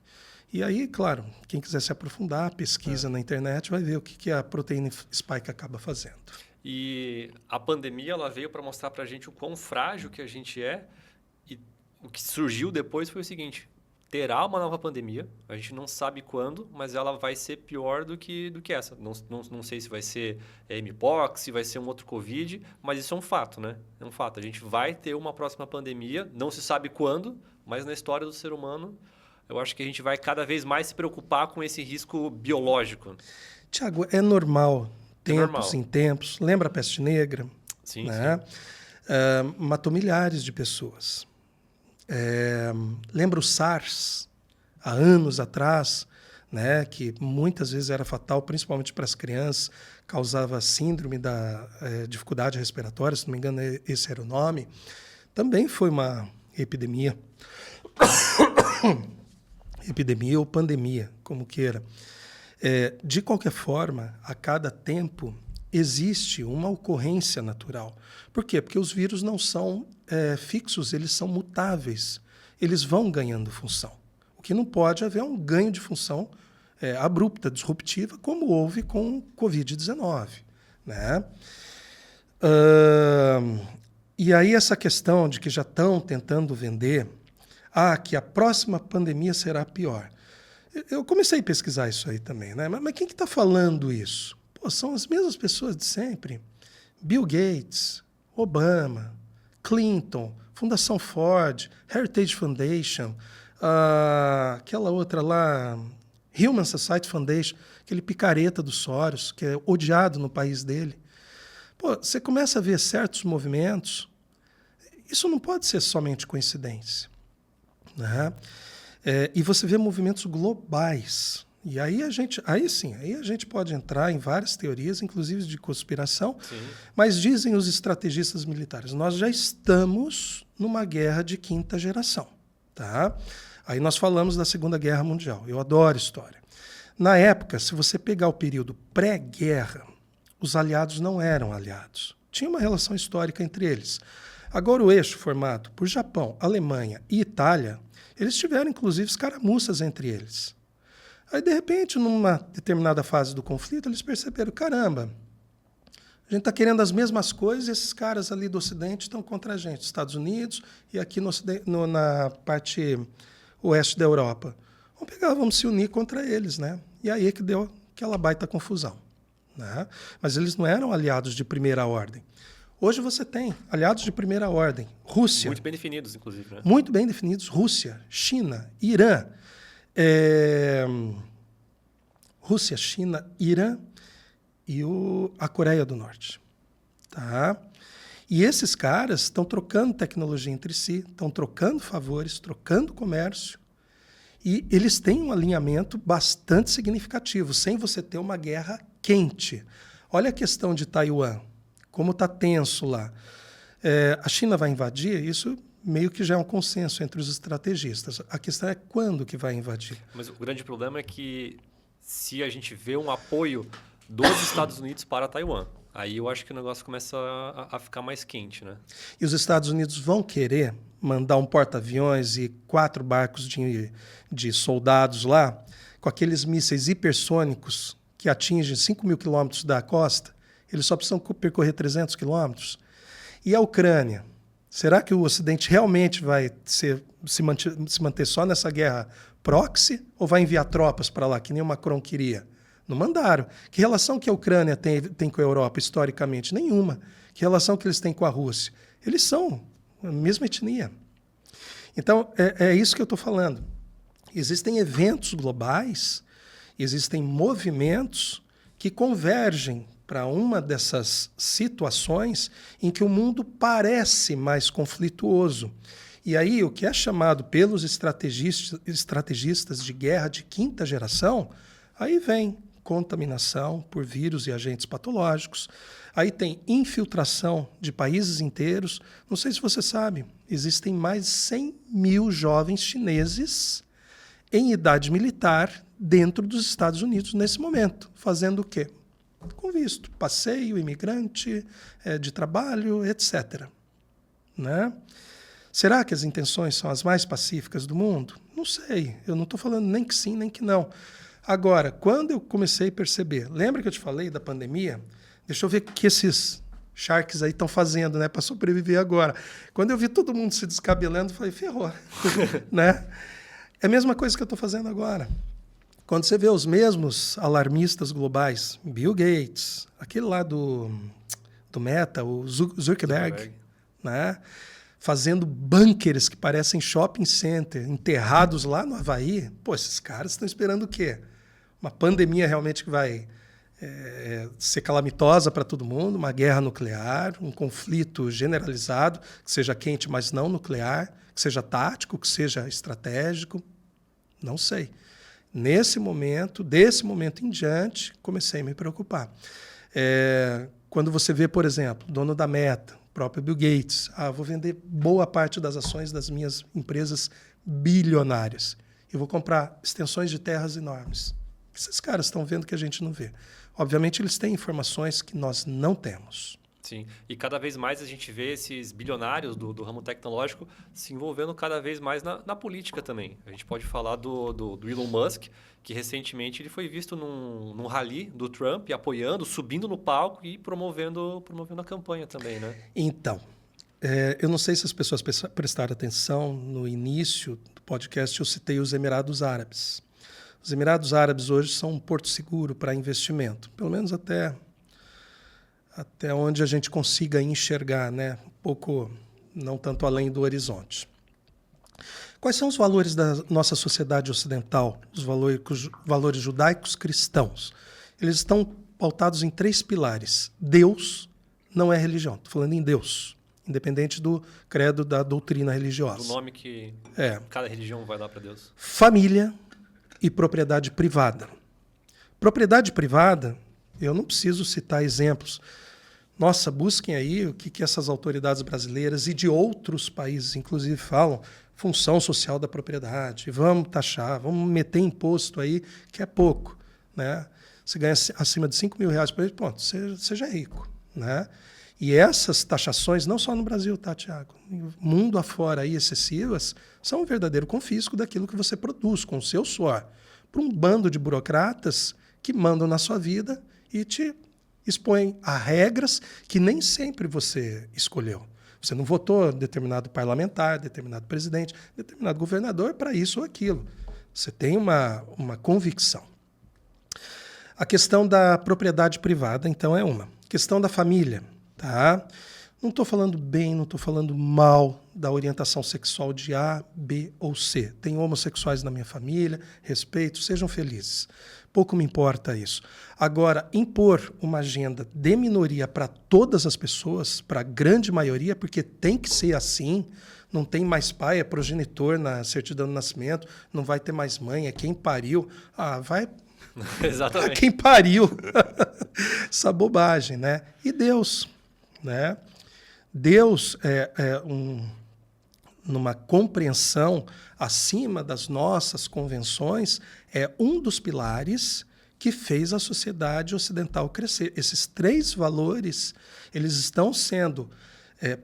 E aí, claro, quem quiser se aprofundar, pesquisa na internet, vai ver o que a proteína spike acaba fazendo. E a pandemia ela veio para mostrar para a gente o quão frágil que a gente é. E o que surgiu depois foi o seguinte: terá uma nova pandemia, a gente não sabe quando, mas ela vai ser pior do que essa. Não sei se vai ser mpox, se vai ser um outro Covid, mas isso é um fato, né? É um fato. A gente vai ter uma próxima pandemia, não se sabe quando, mas na história do ser humano, eu acho que a gente vai cada vez mais se preocupar com esse risco biológico. Tiago, é normal. Tempos em tempos. Lembra a peste negra? Sim, né? sim. Matou milhares de pessoas. Lembra o SARS, há anos atrás, né? Que muitas vezes era fatal, principalmente para as crianças, causava síndrome da dificuldade respiratória, se não me engano, esse era o nome. Também foi uma epidemia. Epidemia ou pandemia, como queira. De qualquer forma, a cada tempo existe uma ocorrência natural. Por quê? Porque os vírus não são fixos, eles são mutáveis. Eles vão ganhando função. O que não pode haver é um ganho de função abrupta, disruptiva, como houve com o Covid-19. Né? E aí essa questão de que já estão tentando vender que a próxima pandemia será pior. Eu comecei a pesquisar isso aí também, né? Mas quem que está falando isso? São as mesmas pessoas de sempre. Bill Gates, Obama, Clinton, Fundação Ford, Heritage Foundation, aquela outra lá, Human Society Foundation, aquele picareta do Soros, que é odiado no país dele. Você começa a ver certos movimentos, isso não pode ser somente coincidência. Né? E você vê movimentos globais. E aí a gente pode entrar em várias teorias, inclusive de conspiração, sim. Mas dizem os estrategistas militares, nós já estamos numa guerra de quinta geração. Tá? Aí nós falamos da Segunda Guerra Mundial. Eu adoro história. Na época, se você pegar o período pré-guerra, os aliados não eram aliados. Tinha uma relação histórica entre eles. Agora, o eixo formado por Japão, Alemanha e Itália, eles tiveram, inclusive, escaramuças entre eles. Aí, de repente, numa determinada fase do conflito, eles perceberam, caramba, a gente está querendo as mesmas coisas e esses caras ali do Ocidente estão contra a gente, Estados Unidos e aqui na parte oeste da Europa. Vamos se unir contra eles, né? E aí é que deu aquela baita confusão. Né? Mas eles não eram aliados de primeira ordem. Hoje você tem aliados de primeira ordem. Rússia. Muito bem definidos, inclusive. Né? Muito bem definidos. Rússia, China, Irã. Rússia, China, Irã e a Coreia do Norte. Tá? E esses caras estão trocando tecnologia entre si, estão trocando favores, trocando comércio. E eles têm um alinhamento bastante significativo, sem você ter uma guerra quente. Olha a questão de Taiwan. Como está tenso lá. A China vai invadir? Isso meio que já é um consenso entre os estrategistas. A questão é quando que vai invadir. Mas o grande problema é que se a gente vê um apoio dos Estados Unidos para Taiwan, aí eu acho que o negócio começa a ficar mais quente. Né? E os Estados Unidos vão querer mandar um porta-aviões e 4 barcos de soldados lá, com aqueles mísseis hipersônicos que atingem 5 mil quilômetros da costa. Eles só precisam percorrer 300 quilômetros. E a Ucrânia? Será que o Ocidente realmente vai se manter só nessa guerra proxy ou vai enviar tropas para lá, que nem o Macron queria? Não mandaram. Que relação que a Ucrânia tem com a Europa, historicamente? Nenhuma. Que relação que eles têm com a Rússia? Eles são a mesma etnia. Então, é isso que eu estou falando. Existem eventos globais, existem movimentos que convergem para uma dessas situações em que o mundo parece mais conflituoso. E aí, o que é chamado pelos estrategistas de guerra de quinta geração, aí vem contaminação por vírus e agentes patológicos. Aí tem infiltração de países inteiros. Não sei se você sabe, existem mais de 100 mil jovens chineses em idade militar dentro dos Estados Unidos nesse momento. Fazendo o quê? Com visto, passeio, imigrante, de trabalho, etc. Né? Será que as intenções são as mais pacíficas do mundo? Não sei. Eu não estou falando nem que sim, nem que não. Agora, quando eu comecei a perceber, lembra que eu te falei da pandemia? Deixa eu ver o que esses sharks aí estão fazendo, né, para sobreviver agora. Quando eu vi todo mundo se descabelando, eu falei, ferrou. Né? É a mesma coisa que eu estou fazendo agora. Quando você vê os mesmos alarmistas globais, Bill Gates, aquele lá do Meta, o Zuckerberg. Né? Fazendo bunkers que parecem shopping center, enterrados lá no Havaí. Pô, esses caras estão esperando o quê? Uma pandemia realmente que vai ser calamitosa para todo mundo, uma guerra nuclear, um conflito generalizado, que seja quente, mas não nuclear, que seja tático, que seja estratégico. Não sei. Desse momento em diante, comecei a me preocupar. Quando você vê, por exemplo, o dono da Meta, o próprio Bill Gates, vou vender boa parte das ações das minhas empresas bilionárias. Eu vou comprar extensões de terras enormes. Esses caras estão vendo que a gente não vê. Obviamente, eles têm informações que nós não temos. Sim, e cada vez mais a gente vê esses bilionários do ramo tecnológico se envolvendo cada vez mais na política também. A gente pode falar do Elon Musk, que recentemente ele foi visto num rally do Trump, apoiando, subindo no palco e promovendo a campanha também, né? Então, eu não sei se as pessoas prestaram atenção no início do podcast, eu citei os Emirados Árabes. Os Emirados Árabes hoje são um porto seguro para investimento, pelo menos até onde a gente consiga enxergar, né? Um pouco, não tanto além do horizonte. Quais são os valores da nossa sociedade ocidental, os valores judaicos cristãos? Eles estão pautados em 3 pilares. Deus não é religião, estou falando em Deus, independente do credo da doutrina religiosa. Do nome que cada religião vai dar para Deus. Família e propriedade privada. Propriedade privada, eu não preciso citar exemplos. Nossa, busquem aí o que essas autoridades brasileiras e de outros países, inclusive, falam. Função social da propriedade. Vamos taxar, vamos meter imposto aí, que é pouco. Né? Você ganha acima de R$5.000 por mês, pronto, você já é rico. Né? E essas taxações, não só no Brasil, tá, Tiago? Mundo afora aí, excessivas, são um verdadeiro confisco daquilo que você produz com o seu suor. Para um bando de burocratas que mandam na sua vida e te expõem a regras que nem sempre você escolheu. Você não votou determinado parlamentar, determinado presidente, determinado governador para isso ou aquilo. Você tem uma convicção. A questão da propriedade privada, então, é uma. A questão da família. Tá? Não estou falando bem, não estou falando mal da orientação sexual de A, B ou C. Tem homossexuais na minha família, respeito, sejam felizes. Pouco me importa isso. Agora, impor uma agenda de minoria para todas as pessoas, para a grande maioria, porque tem que ser assim, não tem mais pai, é progenitor na certidão de nascimento, não vai ter mais mãe, é quem pariu. Vai... Exatamente. É quem pariu. Essa bobagem, né? E Deus, né? Deus numa compreensão acima das nossas convenções, é um dos pilares que fez a sociedade ocidental crescer. Esses 3 valores, eles estão sendo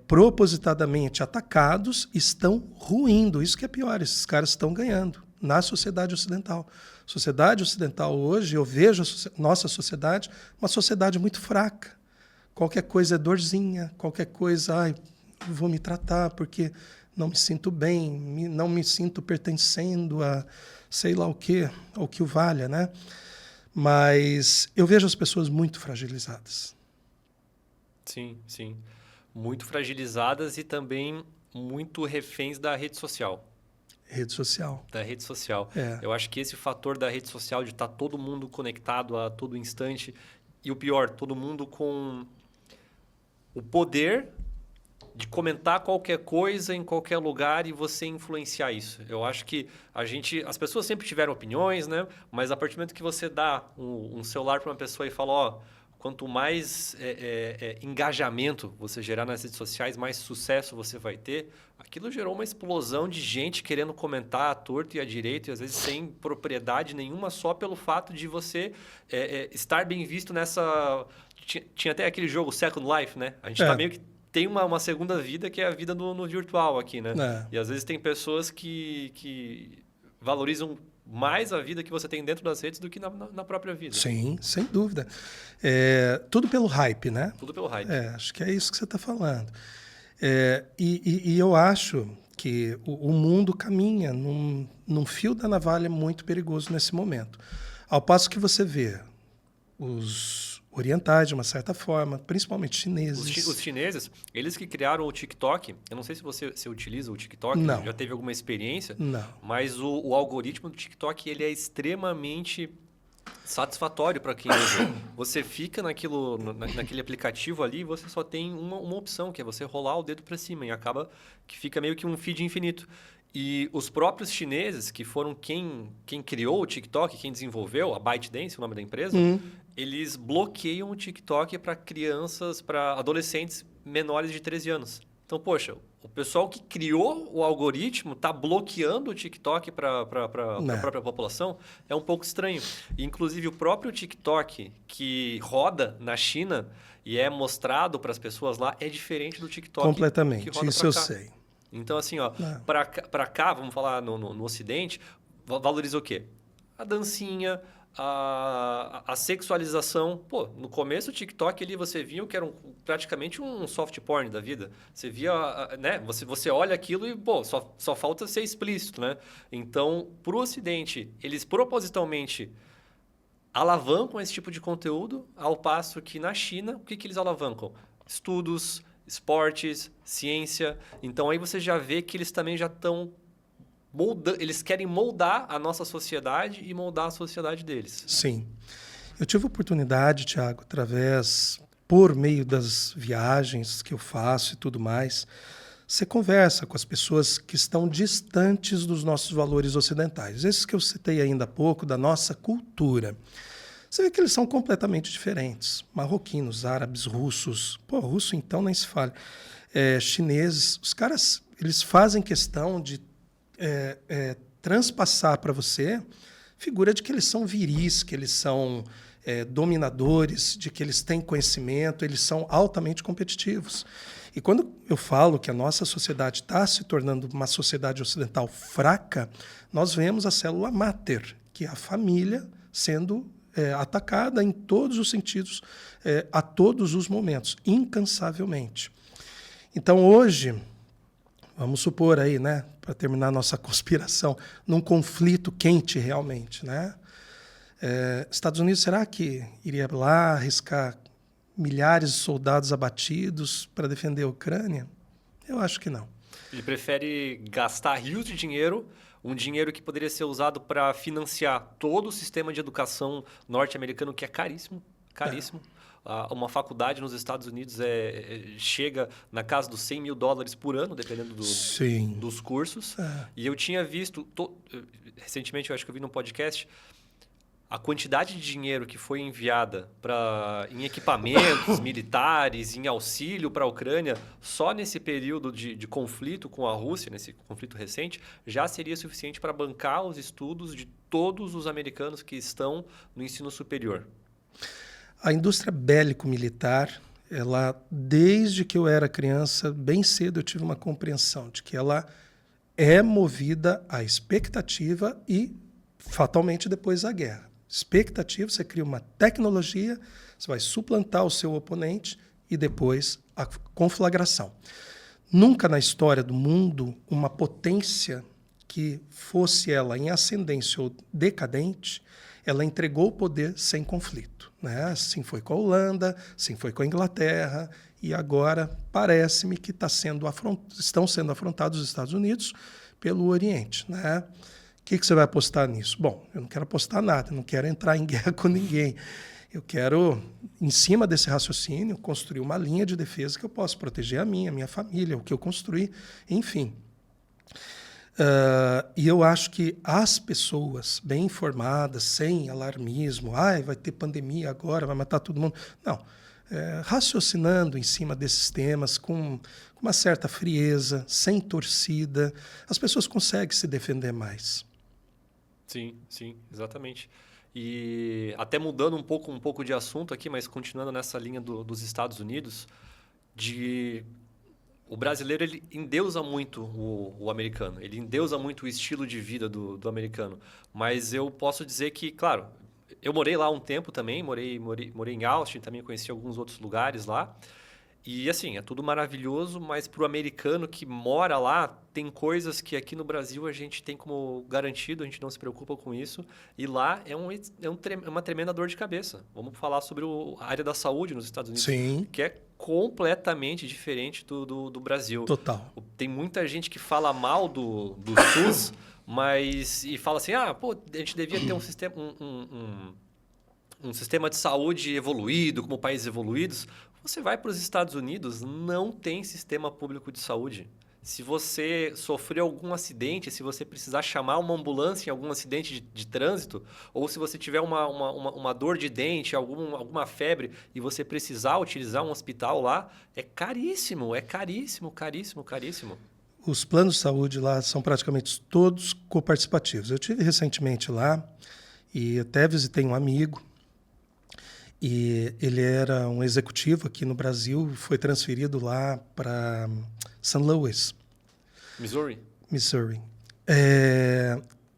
propositadamente atacados, estão ruindo. Isso que é pior, esses caras estão ganhando na sociedade ocidental. Sociedade ocidental hoje, eu vejo nossa sociedade uma sociedade muito fraca. Qualquer coisa é dorzinha, qualquer coisa, vou me tratar porque não me sinto bem, não me sinto pertencendo a sei lá o que, ao que o valha, né? Mas eu vejo as pessoas muito fragilizadas. Sim, sim. Muito fragilizadas e também muito reféns da rede social. Rede social. Da rede social. Eu acho que esse fator da rede social, de estar todo mundo conectado a todo instante, e o pior, todo mundo com o poder de comentar qualquer coisa em qualquer lugar e você influenciar isso. Eu acho que as pessoas sempre tiveram opiniões, né? Mas a partir do momento que você dá um celular para uma pessoa e fala, ó, quanto mais engajamento você gerar nas redes sociais, mais sucesso você vai ter. Aquilo gerou uma explosão de gente querendo comentar à torto e à direita, e às vezes sem propriedade nenhuma, só pelo fato de você estar bem visto nessa... Tinha até aquele jogo Second Life, né? A gente tá meio que tem uma segunda vida, que é a vida no virtual aqui, né? E às vezes tem pessoas que valorizam mais a vida que você tem dentro das redes do que na própria vida. Sim, sem dúvida. Tudo pelo hype, né? Tudo pelo hype. Acho que é isso que você está falando. E eu acho que o mundo caminha num fio da navalha muito perigoso nesse momento. Ao passo que você vê os orientais, de uma certa forma, principalmente chineses. Os chineses, eles que criaram o TikTok, eu não sei se você utiliza o TikTok, não. Já teve alguma experiência, não. Mas o algoritmo do TikTok ele é extremamente satisfatório para quem usa. Você fica naquele aplicativo ali e você só tem uma opção, que é você rolar o dedo para cima, e acaba que fica meio que um feed infinito. E os próprios chineses, que foram quem criou o TikTok, quem desenvolveu, a ByteDance, o nome da empresa, eles bloqueiam o TikTok para crianças, para adolescentes menores de 13 anos. Então, poxa, o pessoal que criou o algoritmo está bloqueando o TikTok para a própria população. É um pouco estranho. E, inclusive, o próprio TikTok que roda na China e é mostrado para as pessoas lá é diferente do TikTok completamente, que roda isso eu sei. Então, assim, para cá, vamos falar no Ocidente, valoriza o quê? A dancinha, a sexualização. Pô, no começo o TikTok ali você via que era praticamente um soft porn da vida. Você via, né? Você olha aquilo e, pô, só falta ser explícito, né? Então, pro Ocidente, eles propositalmente alavancam esse tipo de conteúdo, ao passo que na China, o que eles alavancam? Estudos, esportes, ciência. Então, aí você já vê que eles também já estão eles querem moldar a nossa sociedade e moldar a sociedade deles. Sim. Eu tive a oportunidade, Thiago, por meio das viagens que eu faço e tudo mais, você conversa com as pessoas que estão distantes dos nossos valores ocidentais. Esses que eu citei ainda há pouco, da nossa cultura. Você vê que eles são completamente diferentes. Marroquinos, árabes, russos. Pô, russo então nem se fala. Chineses. Os caras, eles fazem questão de transpassar para você figura de que eles são viris, que eles são dominadores, de que eles têm conhecimento, eles são altamente competitivos. E quando eu falo que a nossa sociedade está se tornando uma sociedade ocidental fraca, nós vemos a célula máter, que é a família, sendo atacada em todos os sentidos, a todos os momentos, incansavelmente. Então, hoje, vamos supor aí, né, para terminar a nossa conspiração, num conflito quente realmente, né? Estados Unidos, será que iria lá arriscar milhares de soldados abatidos para defender a Ucrânia? Eu acho que não. Ele prefere gastar rios de dinheiro, um dinheiro que poderia ser usado para financiar todo o sistema de educação norte-americano, que é caríssimo, caríssimo. Uma faculdade nos Estados Unidos chega na casa dos $100 mil por ano, dependendo dos cursos. E eu tinha visto, recentemente, eu acho que eu vi num podcast, a quantidade de dinheiro que foi enviada em equipamentos militares, em auxílio para a Ucrânia, só nesse período de conflito com a Rússia, nesse conflito recente, já seria suficiente para bancar os estudos de todos os americanos que estão no ensino superior. A indústria bélico-militar, desde que eu era criança, bem cedo eu tive uma compreensão de que ela é movida à expectativa e, fatalmente, depois à guerra. Expectativa, você cria uma tecnologia, você vai suplantar o seu oponente e depois a conflagração. Nunca na história do mundo uma potência que fosse ela em ascendência ou decadente, ela entregou o poder sem conflito, né? Assim foi com a Holanda, assim foi com a Inglaterra, e agora parece-me que estão sendo afrontados os Estados Unidos pelo Oriente, né? O que você vai apostar nisso? Bom, eu não quero apostar nada, eu não quero entrar em guerra com ninguém. Eu quero, em cima desse raciocínio, construir uma linha de defesa que eu possa proteger a minha família, o que eu construí, enfim. E eu acho que as pessoas bem informadas, sem alarmismo, vai ter pandemia agora, vai matar todo mundo. Não. Raciocinando em cima desses temas com uma certa frieza, sem torcida, as pessoas conseguem se defender mais. Sim, sim, exatamente. E até mudando um pouco de assunto aqui, mas continuando nessa linha dos Estados Unidos, o brasileiro ele endeusa muito o americano, ele endeusa muito o estilo de vida do americano. Mas eu posso dizer que, claro, eu morei lá um tempo também, morei em Austin, também conheci alguns outros lugares lá. E assim, é tudo maravilhoso, mas para o americano que mora lá, tem coisas que aqui no Brasil a gente tem como garantido, a gente não se preocupa com isso. E lá é uma tremenda dor de cabeça. Vamos falar sobre a área da saúde nos Estados Unidos, Sim. que é completamente diferente do Brasil. Total. Tem muita gente que fala mal do SUS, e fala assim, a gente devia ter um sistema... um sistema de saúde evoluído, como países evoluídos. Você vai para os Estados Unidos, não tem sistema público de saúde. Se você sofreu algum acidente, se você precisar chamar uma ambulância em algum acidente de trânsito, ou se você tiver uma dor de dente, alguma febre, e você precisar utilizar um hospital lá, é caríssimo, caríssimo. Os planos de saúde lá são praticamente todos coparticipativos. Eu tive recentemente lá e até visitei um amigo, e ele era um executivo aqui no Brasil, foi transferido lá para St. Louis, Missouri.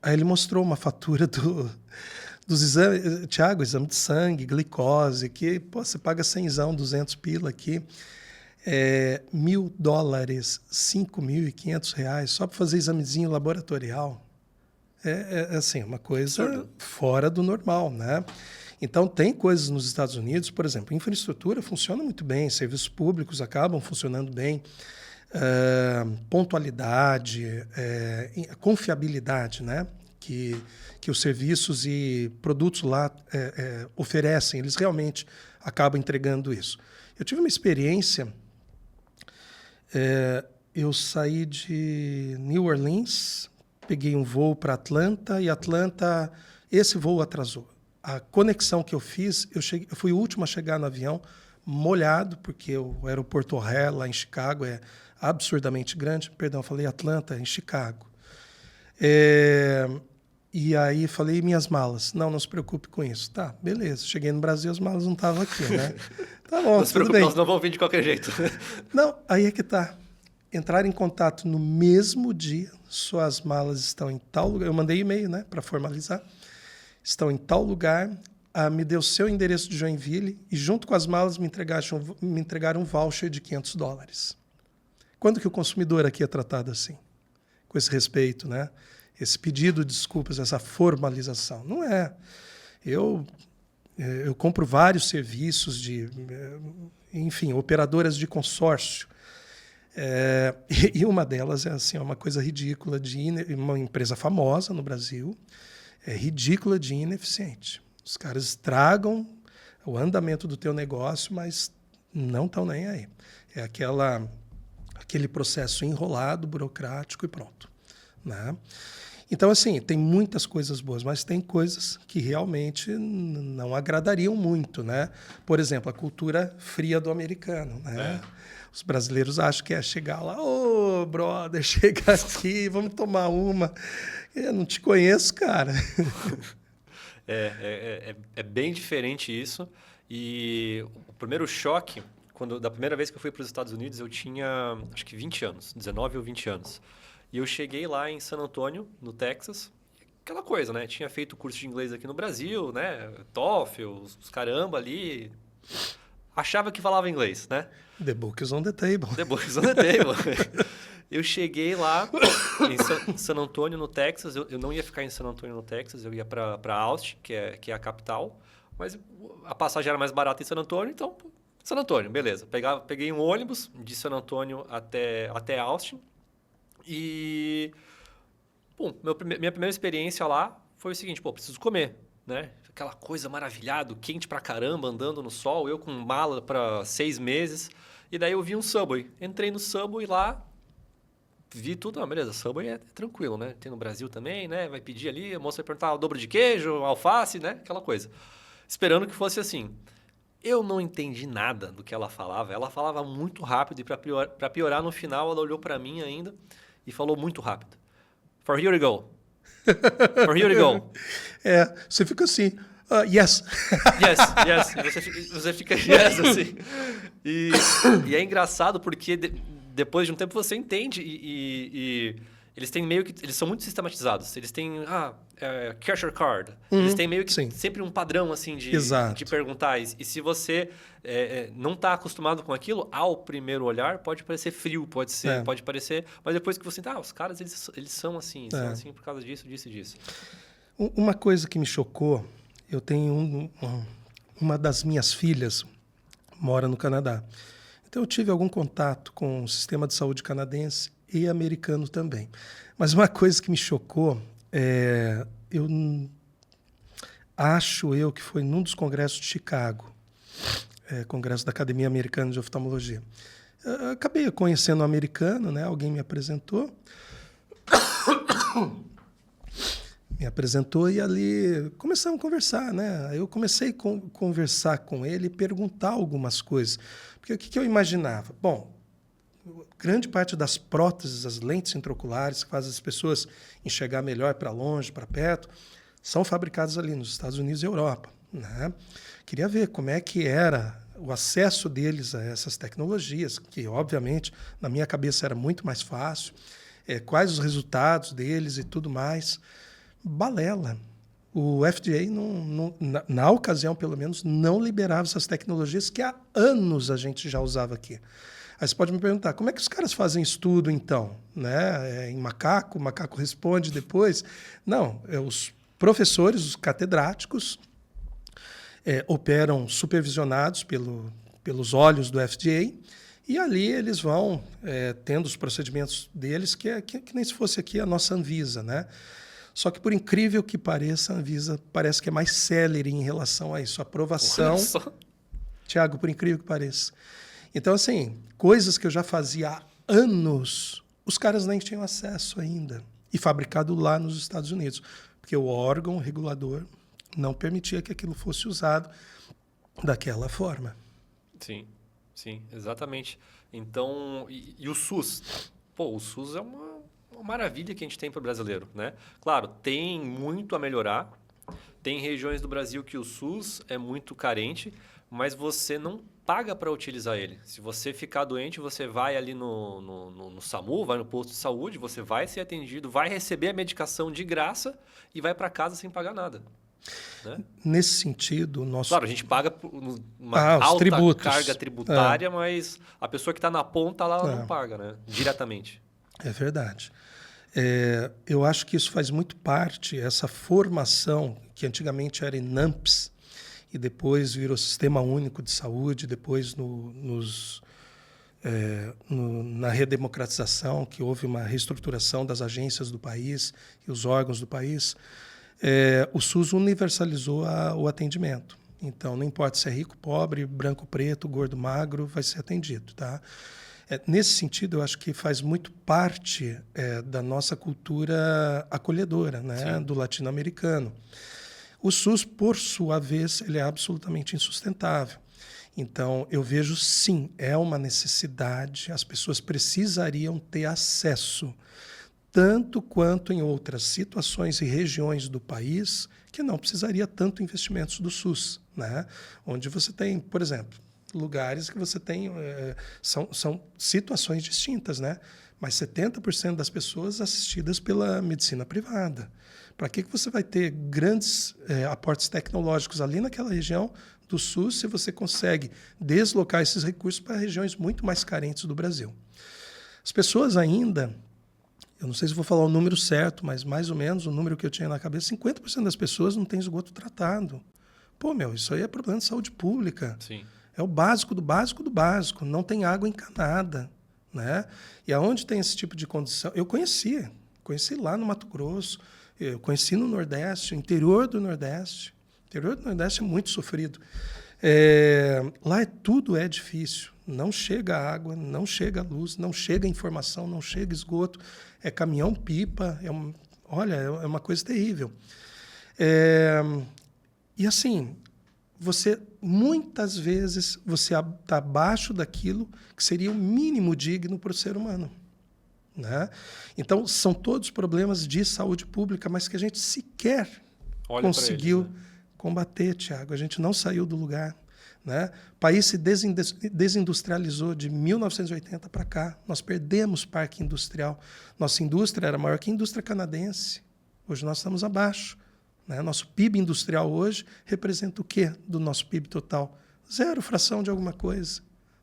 Aí ele mostrou uma fatura dos exames, Tiago, exame de sangue, glicose, que você paga 100, 200 pila aqui, $1.000, R$5.500 só para fazer examezinho laboratorial. Assim, uma coisa absurdo, fora do normal, né? Então, tem coisas nos Estados Unidos, por exemplo, infraestrutura funciona muito bem, serviços públicos acabam funcionando bem, pontualidade, confiabilidade, né? Que os serviços e produtos lá oferecem, eles realmente acabam entregando isso. Eu tive uma experiência, eu saí de New Orleans, peguei um voo para Atlanta, e Atlanta, esse voo atrasou. A conexão que eu fiz, eu fui o último a chegar no avião, molhado, porque o aeroporto O'Hare, lá em Chicago, é absurdamente grande. Perdão, falei Atlanta, em Chicago. E aí falei, minhas malas? Não se preocupe com isso. Tá, beleza. Cheguei no Brasil, as malas não estavam aqui, né? Tá bom, não se preocupe, elas não vão vir de qualquer jeito. Não, aí é que tá. Entrar em contato no mesmo dia, suas malas estão em tal lugar. Eu mandei e-mail, né, para formalizar. Estão em tal lugar, me deu seu endereço de Joinville e, junto com as malas, me entregaram um voucher de $500. Quando que o consumidor aqui é tratado assim? Com esse respeito, né? Esse pedido de desculpas, essa formalização. Não é. Eu compro vários serviços enfim, operadoras de consórcio. E uma delas é assim, uma coisa ridícula, uma empresa famosa no Brasil, ridícula de ineficiente. Os caras estragam o andamento do teu negócio, mas não estão nem aí. É aquele processo enrolado, burocrático e pronto, né? Então, assim, tem muitas coisas boas, mas tem coisas que realmente não agradariam muito, né? Por exemplo, a cultura fria do americano, né? Os brasileiros acham que é chegar lá, ô, brother, chega aqui, vamos tomar uma. Eu não te conheço, cara. É bem diferente isso. E o primeiro choque, da primeira vez que eu fui para os Estados Unidos, eu tinha, acho que 20 anos, 19 ou 20 anos. E eu cheguei lá em San Antonio, no Texas, aquela coisa, né? Tinha feito curso de inglês aqui no Brasil, né? TOEFL, os caramba ali. Achava que falava inglês, né? The book is on the table. The book is on the table. Eu cheguei lá em San Antonio, no Texas. Eu não ia ficar em San Antonio, no Texas. Eu ia para Austin, que é a capital. Mas a passagem era mais barata em San Antonio, então... San Antonio, beleza. Peguei um ônibus de San Antonio até Austin. E... minha primeira experiência lá foi o seguinte, preciso comer. né? Aquela coisa maravilhado, quente pra caramba, andando no sol, eu com mala para 6 meses. E daí eu vi um Subway. Entrei no Subway lá, vi tudo. Beleza, Subway é tranquilo, né? Tem no Brasil também, né? Vai pedir ali, a moça vai perguntar o dobro de queijo, alface, né? Aquela coisa. Esperando que fosse assim. Eu não entendi nada do que ela falava. Ela falava muito rápido e para piorar no final, ela olhou para mim ainda e falou muito rápido. For here we go. For here we go. Você fica assim, yes. Yes, yes. E você fica yes, assim. E é engraçado porque depois de um tempo você entende e eles têm meio que... Eles são muito sistematizados. Eles têm... cashier card. Eles têm meio que sempre um padrão, assim, de perguntar. E se você não está acostumado com aquilo, ao primeiro olhar, pode parecer frio, pode parecer... Mas depois que você... os caras, eles são assim. São assim por causa disso, disso e disso. Uma coisa que me chocou, eu tenho uma das minhas filhas mora no Canadá. Então, eu tive algum contato com o sistema de saúde canadense e americano também. Mas uma coisa que me chocou, acho que foi num dos congressos de Chicago, congresso da Academia Americana de Oftalmologia. Eu acabei conhecendo um americano, né? Alguém me apresentou. E ali começamos a conversar, né? Eu comecei a conversar com ele e perguntar algumas coisas. Porque o que eu imaginava? Bom, grande parte das próteses, as lentes intraoculares que fazem as pessoas enxergar melhor para longe, para perto, são fabricadas ali nos Estados Unidos e Europa, né? Queria ver como é que era o acesso deles a essas tecnologias, que, obviamente, na minha cabeça era muito mais fácil, quais os resultados deles e tudo mais. Balela. O FDA, na ocasião, pelo menos, não liberava essas tecnologias que há anos a gente já usava aqui. Aí você pode me perguntar, como é que os caras fazem estudo, então? Né? Em macaco? O macaco responde depois? Não, os professores, os catedráticos, operam supervisionados pelos olhos do FDA, e ali eles vão tendo os procedimentos deles, que nem se fosse aqui a nossa Anvisa, né? Só que, por incrível que pareça, a Anvisa parece que é mais célere em relação a isso. A aprovação... Tiago, por incrível que pareça. Então, assim, coisas que eu já fazia há anos, os caras nem tinham acesso ainda. E fabricado lá nos Estados Unidos. Porque o órgão regulador não permitia que aquilo fosse usado daquela forma. Sim, exatamente. Então, e o SUS? O SUS é uma maravilha que a gente tem para o brasileiro, né? Claro, tem muito a melhorar. Tem regiões do Brasil que o SUS é muito carente, mas você não paga para utilizar ele. Se você ficar doente, você vai ali no SAMU, vai no posto de saúde, você vai ser atendido, vai receber a medicação de graça e vai para casa sem pagar nada. Né? Nesse sentido, Claro, a gente paga uma alta tributos. Carga tributária, mas a pessoa que está na ponta lá ela não paga, né? Diretamente. É verdade. Eu acho que isso faz muito parte, essa formação, que antigamente era INAMPS, e depois virou Sistema Único de Saúde, depois na redemocratização, que houve uma reestruturação das agências do país e os órgãos do país, o SUS universalizou o atendimento. Então, não importa se é rico, pobre, branco, preto, gordo, magro, vai ser atendido, tá? Nesse sentido, eu acho que faz muito parte da nossa cultura acolhedora, né? Do latino-americano. O SUS, por sua vez, ele é absolutamente insustentável. Então, eu vejo, sim, é uma necessidade, as pessoas precisariam ter acesso, tanto quanto em outras situações e regiões do país, que não precisaria tanto investimentos do SUS, né? Onde você tem, por exemplo, lugares que você tem... são situações distintas, né? Mas 70% das pessoas assistidas pela medicina privada. Para que você vai ter grandes aportes tecnológicos ali naquela região do SUS se você consegue deslocar esses recursos para regiões muito mais carentes do Brasil? As pessoas ainda... Eu não sei se vou falar o número certo, mas mais ou menos o número que eu tinha na cabeça, 50% das pessoas não têm esgoto tratado. Isso aí é problema de saúde pública. Sim. É o básico do básico do básico. Não tem água encanada, né? E aonde tem esse tipo de condição... Eu conheci lá no Mato Grosso, eu conheci no Nordeste, no interior do Nordeste, interior do Nordeste é muito sofrido. Lá tudo é difícil. Não chega água, não chega luz, não chega informação, não chega esgoto. É caminhão-pipa, olha, é uma coisa terrível. E assim, muitas vezes você está abaixo daquilo que seria o mínimo digno para o ser humano. Né? Então, são todos problemas de saúde pública, mas que a gente sequer conseguiu eles, né? combater, Tiago. A gente não saiu do lugar. Né? O país se desindustrializou de 1980 para cá. Nós perdemos parque industrial. Nossa indústria era maior que a indústria canadense. Hoje nós estamos abaixo. Né? Nosso PIB industrial hoje representa o quê do nosso PIB total? 0 fração de alguma coisa.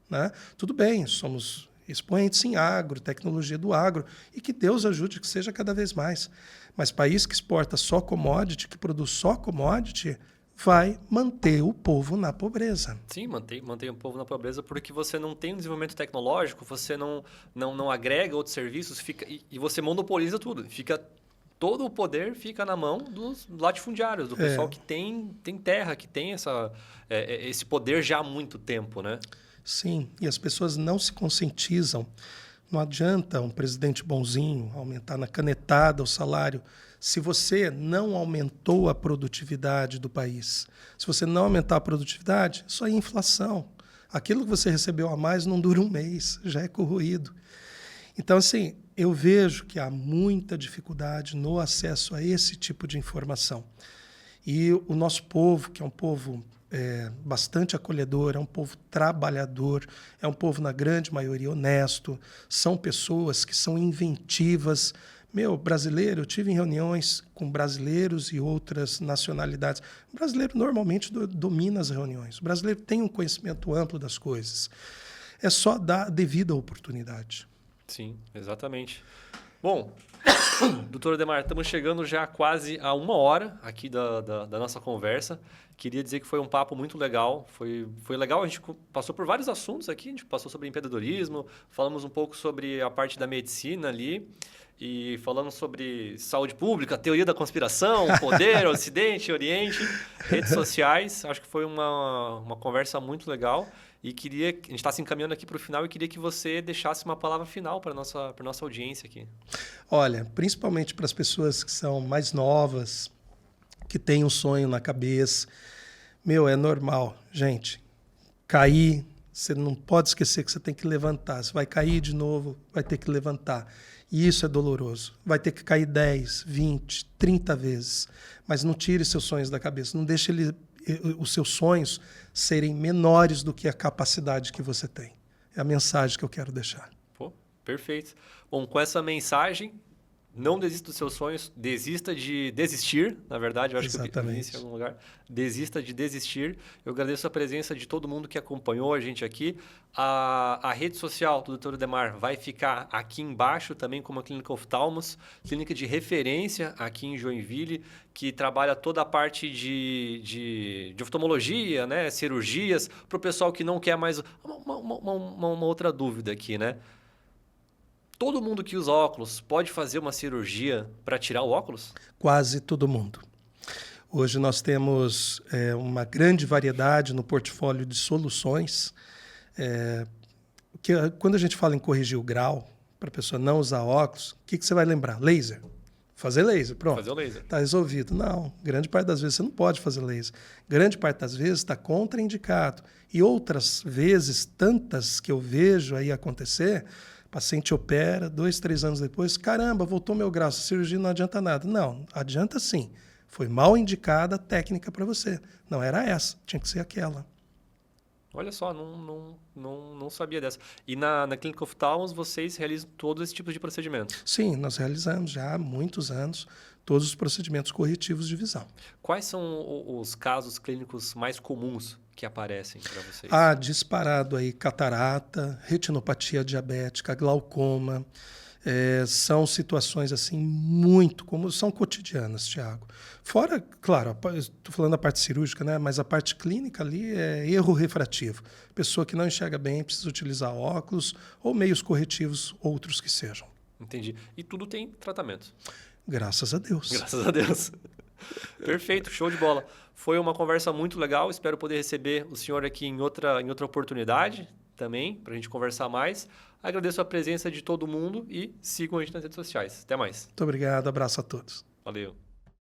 Né? Tudo bem, somos expoentes em agro, tecnologia do agro, e que Deus ajude que seja cada vez mais. Mas país que exporta só commodity, que produz só commodity, vai manter o povo na pobreza. Sim, mantém o povo na pobreza porque você não tem um desenvolvimento tecnológico, você não agrega outros serviços e você monopoliza tudo. Todo o poder fica na mão dos latifundiários, do pessoal que tem terra, que tem esse poder já há muito tempo, né? Sim, e as pessoas não se conscientizam. Não adianta um presidente bonzinho aumentar na canetada o salário se você não aumentou a produtividade do país. Se você não aumentar a produtividade, só é inflação. Aquilo que você recebeu a mais não dura um mês, já é corroído. Então, assim, eu vejo que há muita dificuldade no acesso a esse tipo de informação. E o nosso povo, que é um povo bastante acolhedor, é um povo trabalhador, é um povo, na grande maioria, honesto, são pessoas que são inventivas. Brasileiro, eu tive em reuniões com brasileiros e outras nacionalidades. O brasileiro normalmente domina as reuniões. O brasileiro tem um conhecimento amplo das coisas. É só dar a devida oportunidade. Sim, exatamente. Bom, doutor Ademar, estamos chegando já quase a 1 hora aqui da nossa conversa. Queria dizer que foi um papo muito legal. Foi legal, a gente passou por vários assuntos aqui. A gente passou sobre empreendedorismo, falamos um pouco sobre a parte da medicina ali. E falamos sobre saúde pública, teoria da conspiração, poder, Ocidente, Oriente, redes sociais. Acho que foi uma conversa muito legal. E a gente está se encaminhando aqui para o final e queria que você deixasse uma palavra final para a nossa audiência aqui. Olha, principalmente para as pessoas que são mais novas, que têm um sonho na cabeça. É normal, gente. Cair, você não pode esquecer que você tem que levantar. Você vai cair de novo, vai ter que levantar. E isso é doloroso. Vai ter que cair 10, 20, 30 vezes. Mas não tire seus sonhos da cabeça. Não deixe os seus sonhos serem menores do que a capacidade que você tem. É a mensagem que eu quero deixar. Pô, perfeito. Bom, com essa mensagem, não desista dos seus sonhos, desista de desistir, na verdade, eu acho que eu vi isso em algum lugar. Desista de desistir. Eu agradeço a presença de todo mundo que acompanhou a gente aqui. A rede social do Dr. Ademar vai ficar aqui embaixo também como a Clínica Oftalmos, clínica de referência aqui em Joinville, que trabalha toda a parte de oftalmologia, né? Cirurgias, para o pessoal que não quer mais... Uma outra dúvida aqui, né? Todo mundo que usa óculos pode fazer uma cirurgia para tirar o óculos? Quase todo mundo. Hoje nós temos uma grande variedade no portfólio de soluções. Quando a gente fala em corrigir o grau, para a pessoa não usar óculos, o que você vai lembrar? Laser. Fazer laser, pronto. Fazer o laser. Está resolvido. Não, grande parte das vezes você não pode fazer laser. Grande parte das vezes está contraindicado. E outras vezes, tantas que eu vejo aí acontecer... O paciente opera, 2, 3 anos depois, caramba, voltou meu grau, essa cirurgia não adianta nada. Não, adianta sim. Foi mal indicada a técnica para você. Não era essa, tinha que ser aquela. Olha só, não sabia dessa. E na Clínica Oftalmos, vocês realizam todos esses tipos de procedimentos? Sim, nós realizamos já há muitos anos todos os procedimentos corretivos de visão. Quais são os casos clínicos mais comuns que aparecem para vocês? Disparado aí, catarata, retinopatia diabética, glaucoma. São situações assim muito comuns, são cotidianas, Tiago. Fora, claro, estou falando da parte cirúrgica, né? Mas a parte clínica ali é erro refrativo. Pessoa que não enxerga bem precisa utilizar óculos ou meios corretivos, outros que sejam. Entendi. E tudo tem tratamento? Graças a Deus. Graças a Deus. Perfeito, show de bola. Foi uma conversa muito legal. Espero poder receber o senhor aqui em outra oportunidade também, para a gente conversar mais. Agradeço a presença de todo mundo e sigam a gente nas redes sociais. Até mais. Muito obrigado, abraço a todos. Valeu.